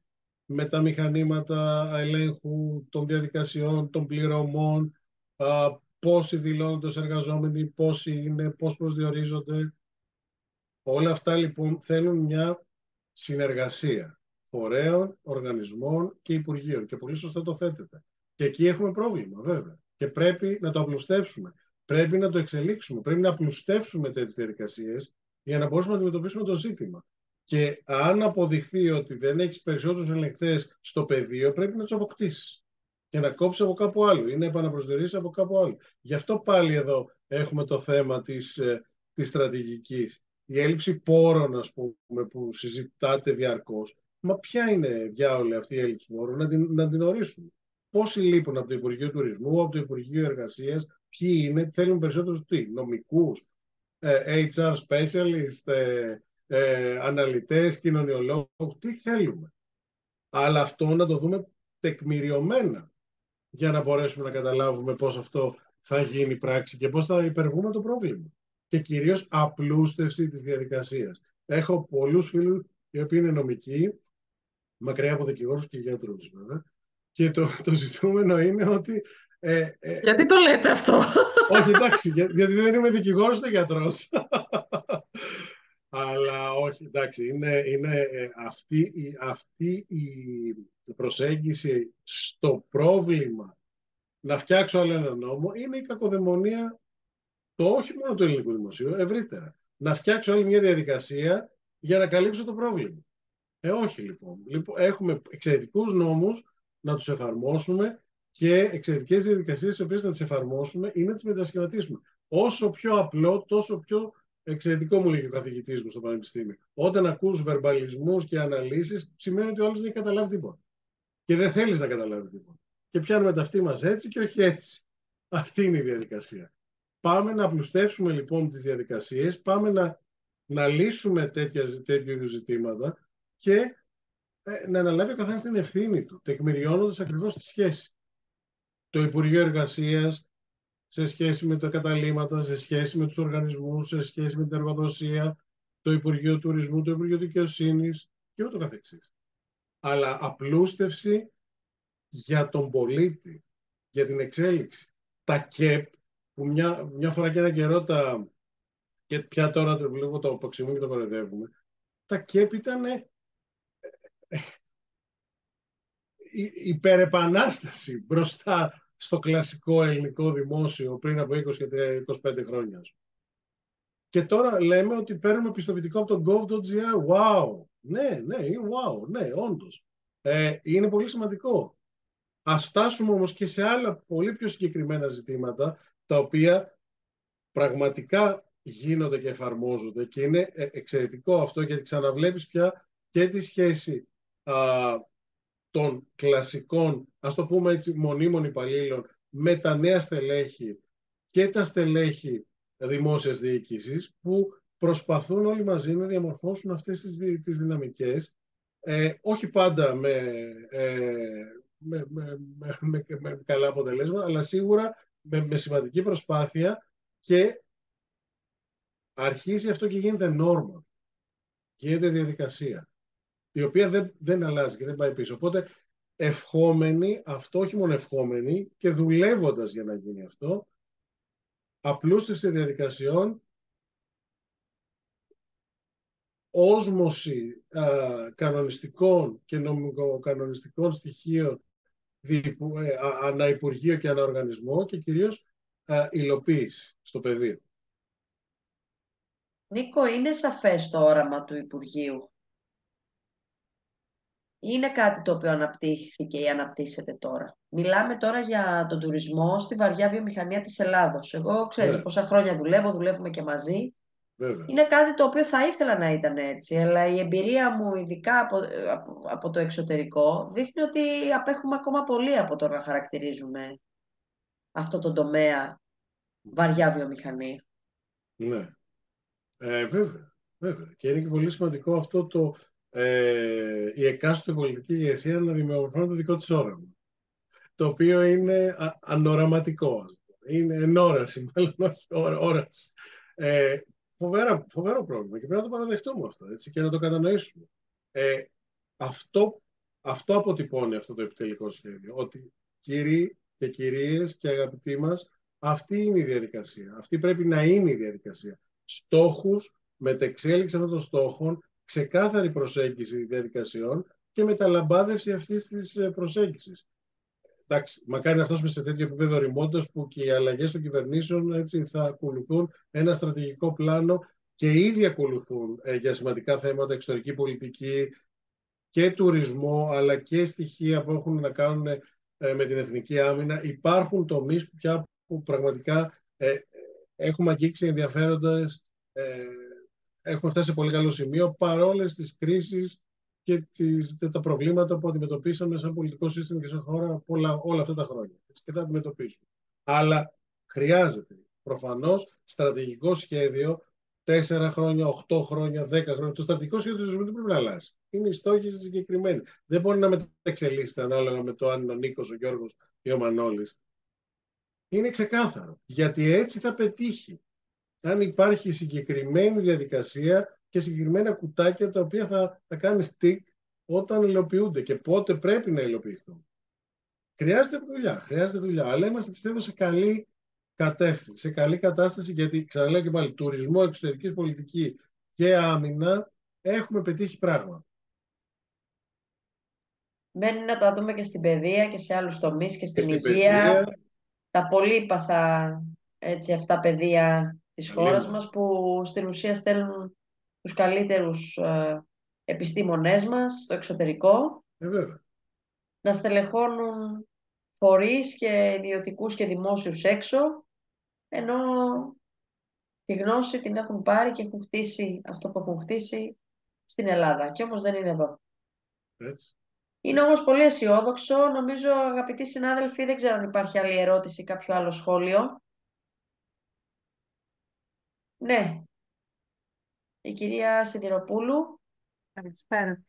με τα μηχανήματα ελέγχου των διαδικασιών, των πληρωμών, πόσοι δηλώνονται ως εργαζόμενοι, πόσοι είναι, πώς προσδιορίζονται. Όλα αυτά λοιπόν θέλουν μια συνεργασία φορέων, οργανισμών και υπουργείων. Και πολύ σωστά το θέτεται. Και εκεί έχουμε πρόβλημα, βέβαια. Και πρέπει να το απλουστεύσουμε. Πρέπει να το εξελίξουμε. Πρέπει να απλουστεύσουμε τέτοιες διαδικασίες για να μπορέσουμε να αντιμετωπίσουμε το ζήτημα. Και αν αποδειχθεί ότι δεν έχεις περισσότερους ελεγχθές στο πεδίο, πρέπει να τους αποκτήσεις και να κόψεις από κάπου άλλο ή να επαναπροσδιορίσεις από κάπου άλλο. Γι' αυτό πάλι εδώ έχουμε το θέμα της στρατηγικής. Η έλλειψη πόρων, ας πούμε, που συζητάτε διαρκώς. Μα ποια είναι, διάολη, αυτή η έλλειψη πόρων, να την ορίσουμε. Πόσοι λείπουν από το Υπουργείο Τουρισμού, από το Υπουργείο Εργασίας, ποιοι είναι, θέλουν περισσότερους νομικούς, HR specialist, αναλυτές, κοινωνιολόγους, τι θέλουμε. Αλλά αυτό να το δούμε τεκμηριωμένα για να μπορέσουμε να καταλάβουμε πώς αυτό θα γίνει πράξη και πώς θα υπερβούμε το πρόβλημα. Και κυρίως απλούστευση της διαδικασίας. Έχω πολλούς φίλους οι οποίοι είναι νομικοί, μακριά από δικηγόρους και γιατρούς βέβαια, και το ζητούμενο είναι ότι... Γιατί το λέτε αυτό? Όχι, εντάξει, γιατί δεν είμαι δικηγόρος ούτε γιατρός. Αλλά όχι, εντάξει, είναι αυτή η προσέγγιση στο πρόβλημα να φτιάξω άλλο ένα νόμο είναι η κακοδαιμονία όχι μόνο του ελληνικού δημοσίου, ευρύτερα. Να φτιάξω άλλη μια διαδικασία για να καλύψω το πρόβλημα. Όχι λοιπόν. Έχουμε εξαιρετικούς νόμους να τους εφαρμόσουμε και εξαιρετικές διαδικασίες τις οποίες να τις εφαρμόσουμε ή να τις μετασχηματίσουμε. Όσο πιο απλό, τόσο πιο εξαιρετικό, μου λέγει ο καθηγητής μου στο Πανεπιστήμιο. Όταν ακούς βερμπαλισμούς και αναλύσεις, σημαίνει ότι ο άλλος δεν έχει καταλάβει τίποτα. Και δεν θέλεις να καταλάβει τίποτα. Και πιάνουμε τα αυτή μας έτσι και όχι έτσι. Αυτή είναι η διαδικασία. Πάμε να απλουστεύσουμε λοιπόν τις διαδικασίες, πάμε να λύσουμε τέτοιου είδους ζητήματα και να αναλάβει ο καθένας την ευθύνη του, τεκμηριώνοντας ακριβώς τη σχέση. Το Υπουργείο Εργασίας σε σχέση με τα καταλύματα, σε σχέση με τους οργανισμούς, σε σχέση με την εργοδοσία, το Υπουργείο Τουρισμού, το Υπουργείο Δικαιοσύνης και ούτω καθεξής. Αλλά απλούστευση για τον πολίτη, για την εξέλιξη. Τα ΚΕΠ, που μια φορά και ένα καιρό και πια τώρα το βλέπω το αποξημούν και το κοροϊδεύουμε, τα ΚΕΠ ήταν υπερεπανάσταση μπροστά στο κλασικό ελληνικό δημόσιο πριν από 20 και 25 χρόνια. Και τώρα λέμε ότι παίρνουμε πιστοποιητικό από το gov.gr. Wow! Ναι, είναι wow, ναι, όντως. Είναι πολύ σημαντικό. Ας φτάσουμε όμως και σε άλλα πολύ πιο συγκεκριμένα ζητήματα, τα οποία πραγματικά γίνονται και εφαρμόζονται, και είναι εξαιρετικό αυτό, γιατί ξαναβλέπεις πια και τη σχέση των κλασικών, ας το πούμε έτσι, μονίμων υπαλλήλων με τα νέα στελέχη και τα στελέχη δημόσιας διοίκησης, που προσπαθούν όλοι μαζί να διαμορφώσουν αυτές τις δυναμικές, όχι πάντα με καλά αποτελέσματα, αλλά σίγουρα με σημαντική προσπάθεια, και αρχίζει αυτό και γίνεται νόρμα, γίνεται διαδικασία, η οποία δεν αλλάζει και δεν πάει πίσω. Οπότε ευχόμενοι, αυτό όχι μόνο ευχόμενοι, και δουλεύοντας για να γίνει αυτό, απλούστευση διαδικασιών, όσμωση κανονιστικών και νομικοκανονιστικών στοιχείων ανά Υπουργείο και ανά οργανισμό, και κυρίως υλοποίηση στο πεδίο. Νίκο, είναι σαφές το όραμα του Υπουργείου? Είναι κάτι το οποίο αναπτύχθηκε ή αναπτύσσεται τώρα? Μιλάμε τώρα για τον τουρισμό στη βαριά βιομηχανία της Ελλάδος. Εγώ, ξέρεις, πόσα χρόνια δουλεύουμε και μαζί. Βέβαια. Είναι κάτι το οποίο θα ήθελα να ήταν έτσι, αλλά η εμπειρία μου, ειδικά από το εξωτερικό, δείχνει ότι απέχουμε ακόμα πολύ από το να χαρακτηρίζουμε αυτό το τομέα βαριά βιομηχανία. Ναι. Βέβαια. Και είναι και πολύ σημαντικό αυτό η εκάστοτε πολιτική ηγεσία να διαμορφώνει το δικό της όραμα, το οποίο είναι ανοραματικό. Είναι ενόραση, μάλλον όχι όραση. Φοβερό πρόβλημα, και πρέπει να το παραδεχτούμε αυτό, έτσι, και να το κατανοήσουμε. Αυτό αποτυπώνει αυτό το επιτελικό σχέδιο, ότι κύριοι και κυρίες και αγαπητοί μας, αυτή είναι η διαδικασία. Αυτή πρέπει να είναι η διαδικασία. Στόχους, μετεξέλιξη αυτών των στόχων, ξεκάθαρη προσέγγιση διαδικασιών και μεταλαμπάδευση αυτής της προσέγγισης. Εντάξει, μακάρι να φτάσουμε σε τέτοιο επίπεδο ωριμότητας, που και οι αλλαγές των κυβερνήσεων, έτσι, θα ακολουθούν ένα στρατηγικό πλάνο, και ήδη ακολουθούν για σημαντικά θέματα, εξωτερική πολιτική και τουρισμό, αλλά και στοιχεία που έχουν να κάνουν με την εθνική άμυνα. Υπάρχουν τομείς που πραγματικά έχουμε αγγίξει ενδιαφέροντες, έχουν φτάσει σε πολύ καλό σημείο, παρόλες τις κρίσεις και τα προβλήματα που αντιμετωπίσαμε σαν πολιτικό σύστημα και σαν χώρα όλα αυτά τα χρόνια. Έτσι, και θα αντιμετωπίσουμε. Αλλά χρειάζεται προφανώς στρατηγικό σχέδιο 4 χρόνια, 8 χρόνια, 10 χρόνια. Το στρατηγικό σχέδιο του τουρισμού δεν πρέπει να αλλάζει. Είναι οι στόχοι συγκεκριμένοι. Δεν μπορεί να μεταξελίσσεται ανάλογα με το αν είναι ο Νίκος, ο Γιώργος ή ο Μανώλης. Είναι ξεκάθαρο. Γιατί έτσι θα πετύχει. Αν υπάρχει συγκεκριμένη διαδικασία και συγκεκριμένα κουτάκια, τα οποία θα κάνει stick όταν υλοποιούνται και πότε πρέπει να υλοποιηθούν. Χρειάζεται δουλειά. Αλλά είμαστε, πιστεύω, σε καλή κατεύθυνση, σε καλή κατάσταση, γιατί, ξαναλέω και πάλι, τουρισμό, εξωτερική πολιτική και άμυνα έχουμε πετύχει πράγματα. Μένει να τα δούμε και στην παιδεία και σε άλλους τομείς και στην υγεία. Παιδεία, τα πολύπαθα αυτά παιδεία της χώρας μας, που στην ουσία στέλνουν τους καλύτερους επιστήμονές μας στο εξωτερικό, να στελεχώνουν φορείς και ιδιωτικούς και δημόσιους έξω, ενώ τη γνώση την έχουν πάρει και έχουν χτίσει αυτό που έχουν χτίσει στην Ελλάδα. Και όμως δεν είναι εδώ. Έτσι. Είναι όμως πολύ αισιόδοξο. Νομίζω, αγαπητοί συνάδελφοι, δεν ξέρω αν υπάρχει άλλη ερώτηση ή κάποιο άλλο σχόλιο. Ναι. Η κυρία Σιδηροπούλου. Καλησπέρα.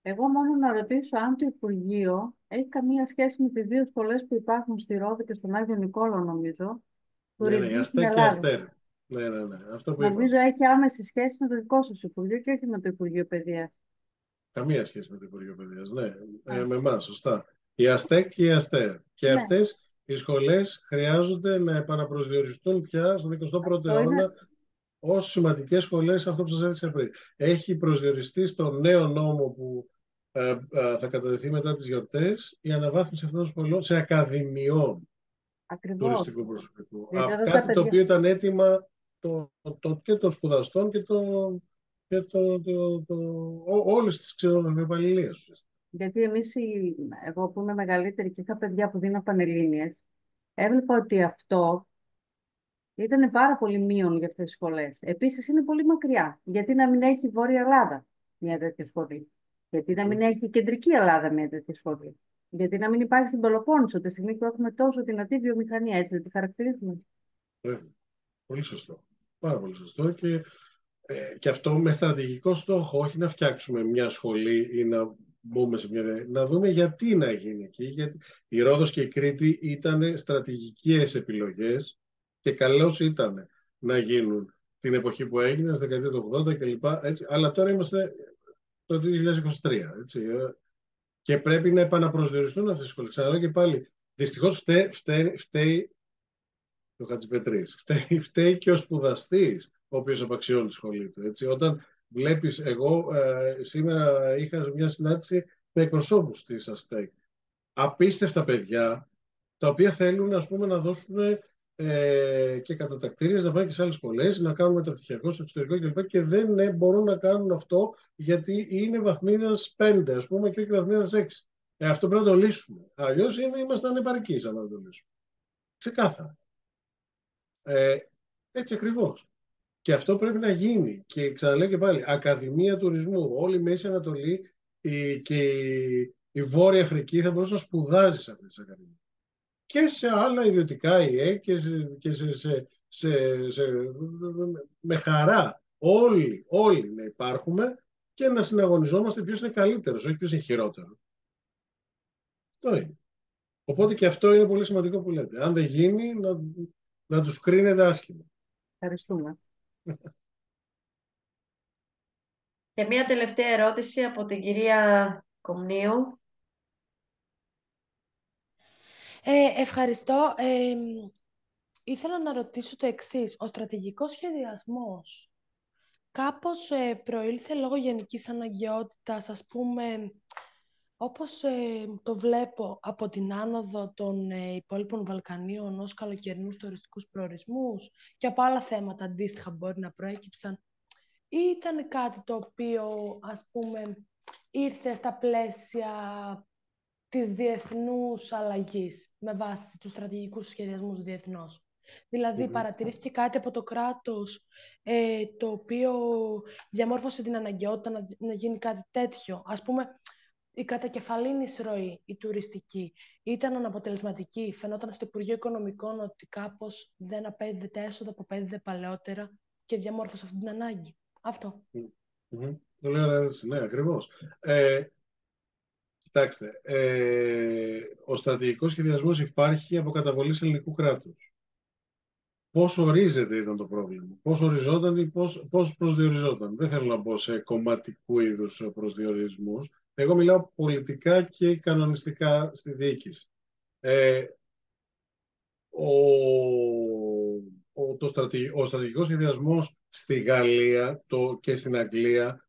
Εγώ μόνο να ρωτήσω αν το Υπουργείο έχει καμία σχέση με τις δύο σχολές που υπάρχουν στη Ρόδο και στον Άγιο Νικόλαο, νομίζω. Ναι, η ΑΣΤΕ και η ΑΣΤΕΡ. Ναι. Αυτό που είπα. Νομίζω έχει άμεση σχέση με το δικό σας Υπουργείο και όχι με το Υπουργείο Παιδείας. Καμία σχέση με το Υπουργείο Παιδείας. Ναι, Α, με εμάς, σωστά. Η ΑΣΤΕΚ και η ΑΣΤΕΡ. Και ναι, αυτές οι σχολές χρειάζονται να επαναπροσδιοριστούν πια στον 21ο αυτό είναι. αιώνα ως σημαντικές σχολές, αυτό που σας έδειξα πριν. Έχει προσδιοριστεί στο νέο νόμο που θα καταδεθεί μετά τις γιορτές η αναβάθμιση αυτών των σχολών σε ακαδημιών Ακριβώς. τουριστικού προσωπικού. Γιατί εδώ τα Κάτι το παιδιά. οποίο ήταν αίτημα και των σπουδαστών και όλες τις ξενοδοχειακές. Γιατί εγώ που είμαι μεγαλύτερη και είχα παιδιά που δίνω πανελλήνιες, έβλεπα ότι αυτό ήταν πάρα πολύ μείον για αυτές τις σχολές. Επίσης είναι πολύ μακριά. Γιατί να μην έχει Βόρεια Ελλάδα μια τέτοια σχολή? Γιατί να μην έχει Κεντρική Ελλάδα μια τέτοια σχολή? Γιατί να μην υπάρχει στην Πελοπόννησο, τη στιγμή που έχουμε τόσο δυνατή βιομηχανία, έτσι δεν τη χαρακτηρίζουμε? Πολύ σωστό. Πάρα πολύ σωστό. Και αυτό με στρατηγικό στόχο, όχι να φτιάξουμε μια σχολή ή να μπούμε σε να δούμε γιατί να γίνει εκεί. Γιατί η Ρόδος και η Κρήτη ήταν στρατηγικές επιλογές και καλώς ήταν να γίνουν την εποχή που έγιναν, στη δεκαετία του 80 κλπ. Αλλά τώρα είμαστε το 2023. Έτσι. Και πρέπει να επαναπροσδιοριστούν αυτές οι σχολές. Ξαναλέω και πάλι, δυστυχώς φταίει το Χατζηπετρής. Φταίει και ο σπουδαστής, ο οποίος απαξιώνει τη σχολή του. Έτσι. Όταν βλέπεις, εγώ σήμερα είχα μια συνάντηση με εκπροσώπους της ΑΣΤΕΚ. Απίστευτα παιδιά, τα οποία θέλουν να δώσουν και κατατακτήριες, να πάνε και σε άλλες σχολές, να κάνουν μεταπτυχιακό στο εξωτερικό κλπ. Και δεν μπορούν να κάνουν αυτό γιατί είναι βαθμίδας 5, ας πούμε, και όχι βαθμίδας 6. Αυτό πρέπει να το λύσουμε. Αλλιώς είμαστε ανεπαρκείς αν δεν το λύσουμε. Ξεκάθαρα. Έτσι ακριβώς. Και αυτό πρέπει να γίνει. Και ξαναλέω και πάλι, Ακαδημία Τουρισμού, όλη η Μέση Ανατολή και η Βόρεια Αφρική θα μπορούσε να σπουδάζει σε αυτές τις ακαδημίες. Και σε άλλα ιδιωτικά ΙΕ με χαρά όλοι να υπάρχουμε και να συναγωνιζόμαστε ποιος είναι καλύτερος, όχι ποιος είναι χειρότερο. Αυτό είναι. Οπότε και αυτό είναι πολύ σημαντικό που λέτε. Αν δεν γίνει, να τους κρίνετε άσχημα. Ευχαριστούμε. Και μία τελευταία ερώτηση από την κυρία Κομνίου. Ευχαριστώ. Ήθελα να ρωτήσω το εξής. Ο στρατηγικός σχεδιασμός κάπως προήλθε λόγω γενικής αναγκαιότητας, ας πούμε, όπως το βλέπω από την άνοδο των υπόλοιπων Βαλκανίων ως καλοκαιρινούς τουριστικούς προορισμούς και από άλλα θέματα αντίστοιχα μπορεί να προέκυψαν, ή ήταν κάτι το οποίο, ας πούμε, ήρθε στα πλαίσια της διεθνούς αλλαγής με βάση τους στρατηγικούς σχεδιασμούς διεθνώς? Δηλαδή, παρατηρήθηκε κάτι από το κράτος το οποίο διαμόρφωσε την αναγκαιότητα να γίνει κάτι τέτοιο? Ας πούμε, η κατακεφαλήν εισρωή, η τουριστική, ήταν αναποτελεσματική? Φαινόταν στο Υπουργείο Οικονομικών ότι κάπως δεν απέδιδε τα έσοδα που απέδιδε παλαιότερα και διαμόρφωσε αυτή την ανάγκη? Αυτό. Πολύ ωραία ερώτηση. Ναι, ακριβώς. Κοιτάξτε, ο στρατηγικός σχεδιασμός υπάρχει από καταβολής ελληνικού κράτους. Πώς ορίζεται ήταν το πρόβλημα, πώς οριζόταν ή πώς προσδιοριζόταν. Δεν θέλω να μπω σε κομματικού είδους προσδιορισμούς. Εγώ μιλάω πολιτικά και κανονιστικά στη διοίκηση. Ο στρατηγικός σχεδιασμός στη Γαλλία και στην Αγγλία,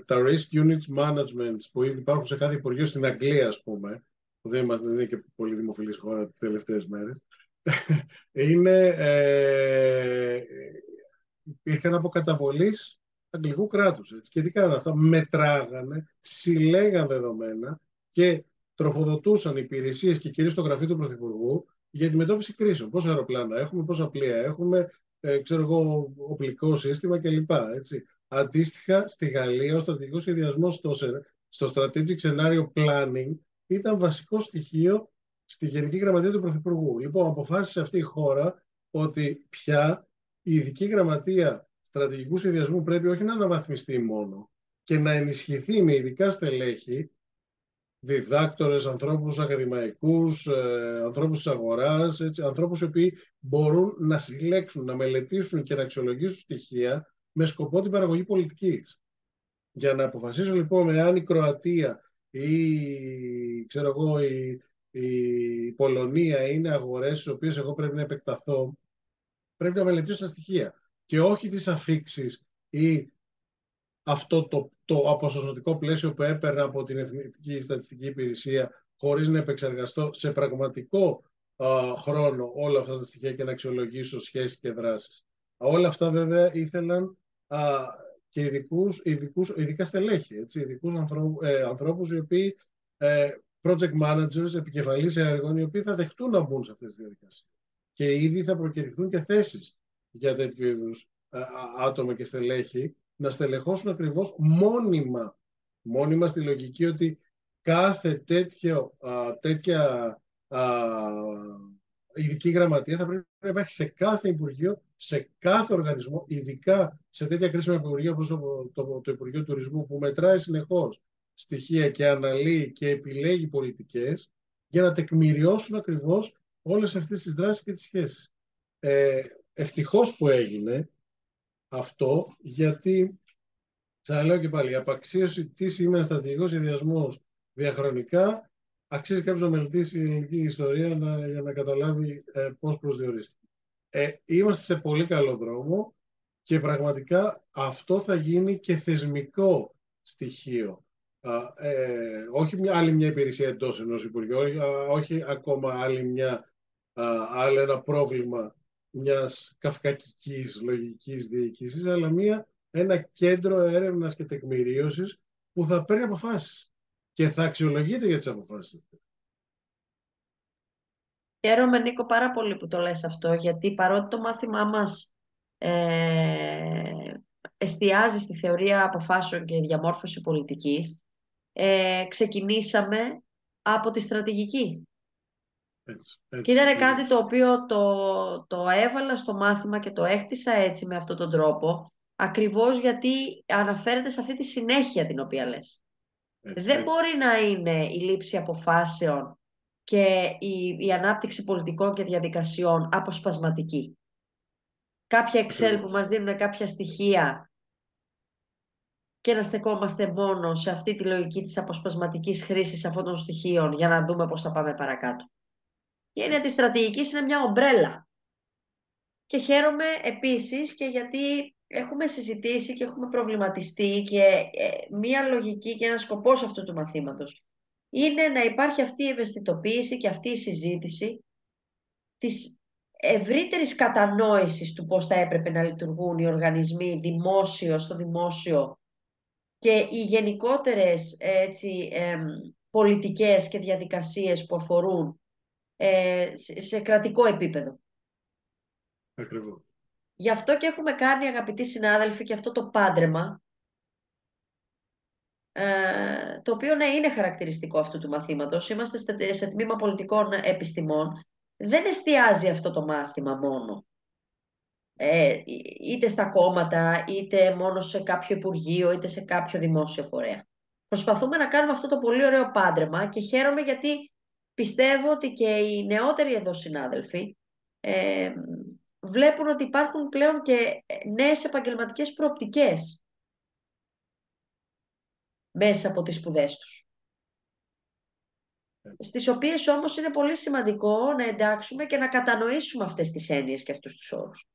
τα risk units management που υπάρχουν σε κάθε υπουργείο στην Αγγλία, ας πούμε, που δεν είναι και πολύ δημοφιλής χώρα τις τελευταίες μέρες, υπήρχαν από καταβολής αγγλικού κράτους. Έτσι. Και τι κάνανε αυτά? Μετράγανε, συλλέγαν δεδομένα και τροφοδοτούσαν υπηρεσίες και κυρίως το γραφείο του Πρωθυπουργού για αντιμετώπιση κρίσεων. Πόσα αεροπλάνα έχουμε, πόσα πλοία έχουμε, οπλικό σύστημα κλπ. Έτσι. Αντίστοιχα, στη Γαλλία, ο στρατηγικός σχεδιασμός στο Strategic Scenario Planning ήταν βασικό στοιχείο στη Γενική Γραμματεία του Πρωθυπουργού. Λοιπόν, αποφάσισε αυτή η χώρα ότι πια η Ειδική Γραμματεία Στρατηγικού Σχεδιασμού πρέπει όχι να αναβαθμιστεί μόνο και να ενισχυθεί με ειδικά στελέχη διδάκτορες, ανθρώπους ακαδημαϊκούς, ανθρώπους της αγοράς, έτσι, ανθρώπους οι οποίοι μπορούν να συλλέξουν, να μελετήσουν και να αξιολογήσουν στοιχεία με σκοπό την παραγωγή πολιτικής. Για να αποφασίσω λοιπόν εάν η Κροατία ή ξέρω εγώ, η Πολωνία είναι αγορές στις οποίες εγώ πρέπει να επεκταθώ, πρέπει να μελετήσω τα στοιχεία και όχι τις αφίξεις ή αυτό το αποσπασματικό πλαίσιο που έπαιρνα από την Εθνική Στατιστική Υπηρεσία χωρίς να επεξεργαστώ σε πραγματικό χρόνο όλα αυτά τα στοιχεία και να αξιολογήσω σχέσεις και δράσεις. Όλα αυτά βέβαια ήθελαν και ειδικά στελέχη, ειδικούς ανθρώπους οι οποίοι project managers, επικεφαλής έργων, οι οποίοι θα δεχτούν να μπουν σε αυτές τις διαδικασίες. Και ήδη θα προκηρυχθούν και θέσεις για τέτοιου είδους άτομα και στελέχη να στελεχώσουν ακριβώς μόνιμα στη λογική ότι κάθε τέτοια ειδική γραμματεία θα πρέπει να υπάρχει σε κάθε Υπουργείο, σε κάθε οργανισμό, ειδικά σε τέτοια κρίσιμα υπουργεία όπως το Υπουργείο Τουρισμού, που μετράει συνεχώς στοιχεία και αναλύει και επιλέγει πολιτικές για να τεκμηριώσουν ακριβώς όλες αυτές τις δράσεις και τις σχέσεις. Ευτυχώς που έγινε αυτό, γιατί, ξαναλέω και πάλι, η απαξίωση τι σημαίνει στρατηγικός σχεδιασμός διαχρονικά αξίζει κάποιος να μελετήσει η ελληνική ιστορία για να καταλάβει πώς προσδιορίστηκε. Είμαστε σε πολύ καλό δρόμο και πραγματικά αυτό θα γίνει και θεσμικό στοιχείο. Όχι άλλη μια υπηρεσία εντός ενός Υπουργείου, όχι ακόμα άλλο ένα πρόβλημα μιας καυκακικής λογικής διοίκησης, αλλά ένα κέντρο έρευνας και τεκμηρίωσης που θα παίρνει αποφάσεις και θα αξιολογείται για τις αποφάσεις. Χαίρομαι, Νίκο, πάρα πολύ που το λες αυτό, γιατί παρότι το μάθημά μας εστιάζει στη θεωρία αποφάσεων και διαμόρφωση πολιτικής, ξεκινήσαμε από τη στρατηγική. Και ήταν κάτι το οποίο το έβαλα στο μάθημα και το έκτισα έτσι με αυτόν τον τρόπο, ακριβώς γιατί αναφέρεται σε αυτή τη συνέχεια την οποία λες. Δεν μπορεί να είναι η λήψη αποφάσεων και η ανάπτυξη πολιτικών και διαδικασιών αποσπασματική. Κάποια Excel που μας δίνουν κάποια στοιχεία και να στεκόμαστε μόνο σε αυτή τη λογική της αποσπασματικής χρήσης αυτών των στοιχείων για να δούμε πώς θα πάμε παρακάτω. Η έννοια της στρατηγικής είναι μια ομπρέλα. Και χαίρομαι επίσης και γιατί έχουμε συζητήσει και έχουμε προβληματιστεί και μια λογική και ένα σκοπός αυτού του μαθήματος είναι να υπάρχει αυτή η ευαισθητοποίηση και αυτή η συζήτηση της ευρύτερης κατανόησης του πώς θα έπρεπε να λειτουργούν οι οργανισμοί στο δημόσιο και οι γενικότερες πολιτικές και διαδικασίες που αφορούν σε κρατικό επίπεδο. Ακριβώς. Γι' αυτό και έχουμε κάνει, αγαπητοί συνάδελφοι, και αυτό το πάντρεμα, το οποίο είναι χαρακτηριστικό αυτού του μαθήματος. Είμαστε σε τμήμα πολιτικών επιστημών. Δεν εστιάζει αυτό το μάθημα μόνο. Είτε στα κόμματα, είτε μόνο σε κάποιο υπουργείο, είτε σε κάποιο δημόσιο φορέα. Προσπαθούμε να κάνουμε αυτό το πολύ ωραίο πάντρεμα και χαίρομαι γιατί πιστεύω ότι και οι νεότεροι εδώ συνάδελφοι βλέπουν ότι υπάρχουν πλέον και νέες επαγγελματικές προοπτικές μέσα από τις σπουδές τους. Στις οποίες όμως είναι πολύ σημαντικό να εντάξουμε και να κατανοήσουμε αυτές τις έννοιες και αυτούς τους όρους.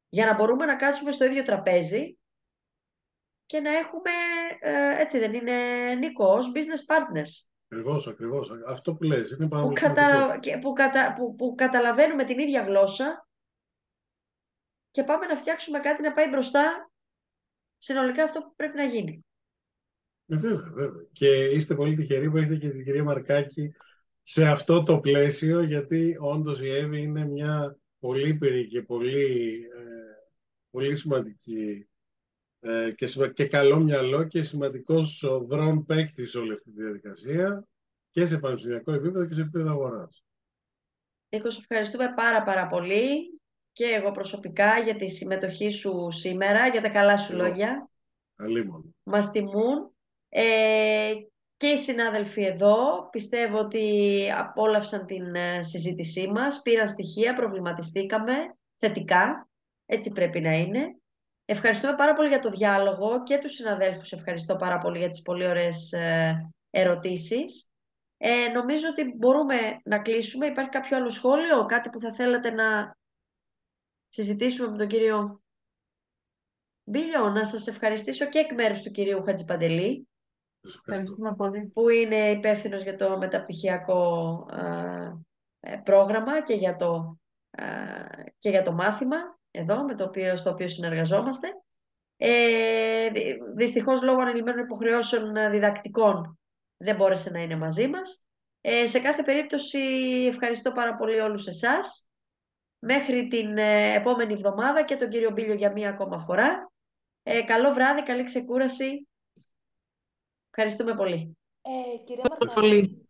Για να μπορούμε να κάτσουμε στο ίδιο τραπέζι και να έχουμε, έτσι δεν είναι, Νίκο, ως business partners. Ακριβώς. Αυτό που λες είναι πάρα πολύ σημαντικό. Που καταλαβαίνουμε την ίδια γλώσσα και πάμε να φτιάξουμε κάτι να πάει μπροστά συνολικά αυτό που πρέπει να γίνει. Βέβαια. Και είστε πολύ τυχεροί που έχετε και την κυρία Μαρκάκη σε αυτό το πλαίσιο, γιατί όντως η Εύη είναι μια πολύπειρη και πολύ σημαντική και καλό μυαλό και σημαντικός δρόμο παίκτη σε όλη αυτή τη διαδικασία και σε πανεπιστημιακό επίπεδο και σε επίπεδο αγοράς. Νίκο, σε ευχαριστούμε πάρα πολύ και εγώ προσωπικά για τη συμμετοχή σου σήμερα, για τα καλά σου λόγια. Αλίμονο. Μας τιμούν και οι συνάδελφοι εδώ. Πιστεύω ότι απόλαυσαν την συζήτησή μας, πήραν στοιχεία, προβληματιστήκαμε θετικά. Έτσι πρέπει να είναι. Ευχαριστούμε πάρα πολύ για το διάλογο και τους συναδέλφους. Ευχαριστώ πάρα πολύ για τις πολύ ωραίες ερωτήσεις. Νομίζω ότι μπορούμε να κλείσουμε. Υπάρχει κάποιο άλλο σχόλιο, κάτι που θα θέλατε να συζητήσουμε με τον κύριο Μπίλιο? Να σας ευχαριστήσω και εκ μέρους του κυρίου Χατζηπαντελή, Σας ευχαριστώ. Ευχαριστούμε πολύ. που είναι υπεύθυνος για το μεταπτυχιακό πρόγραμμα και για το μάθημα εδώ, στο οποίο συνεργαζόμαστε. Δυστυχώς, λόγω ανελημμένων υποχρεώσεων διδακτικών, δεν μπόρεσε να είναι μαζί μας. Σε κάθε περίπτωση, ευχαριστώ πάρα πολύ όλους εσάς. Μέχρι την επόμενη εβδομάδα και τον κύριο Μπίλιο για μία ακόμα φορά. Καλό βράδυ, καλή ξεκούραση. Ευχαριστούμε πολύ. Κυρία Πολύ.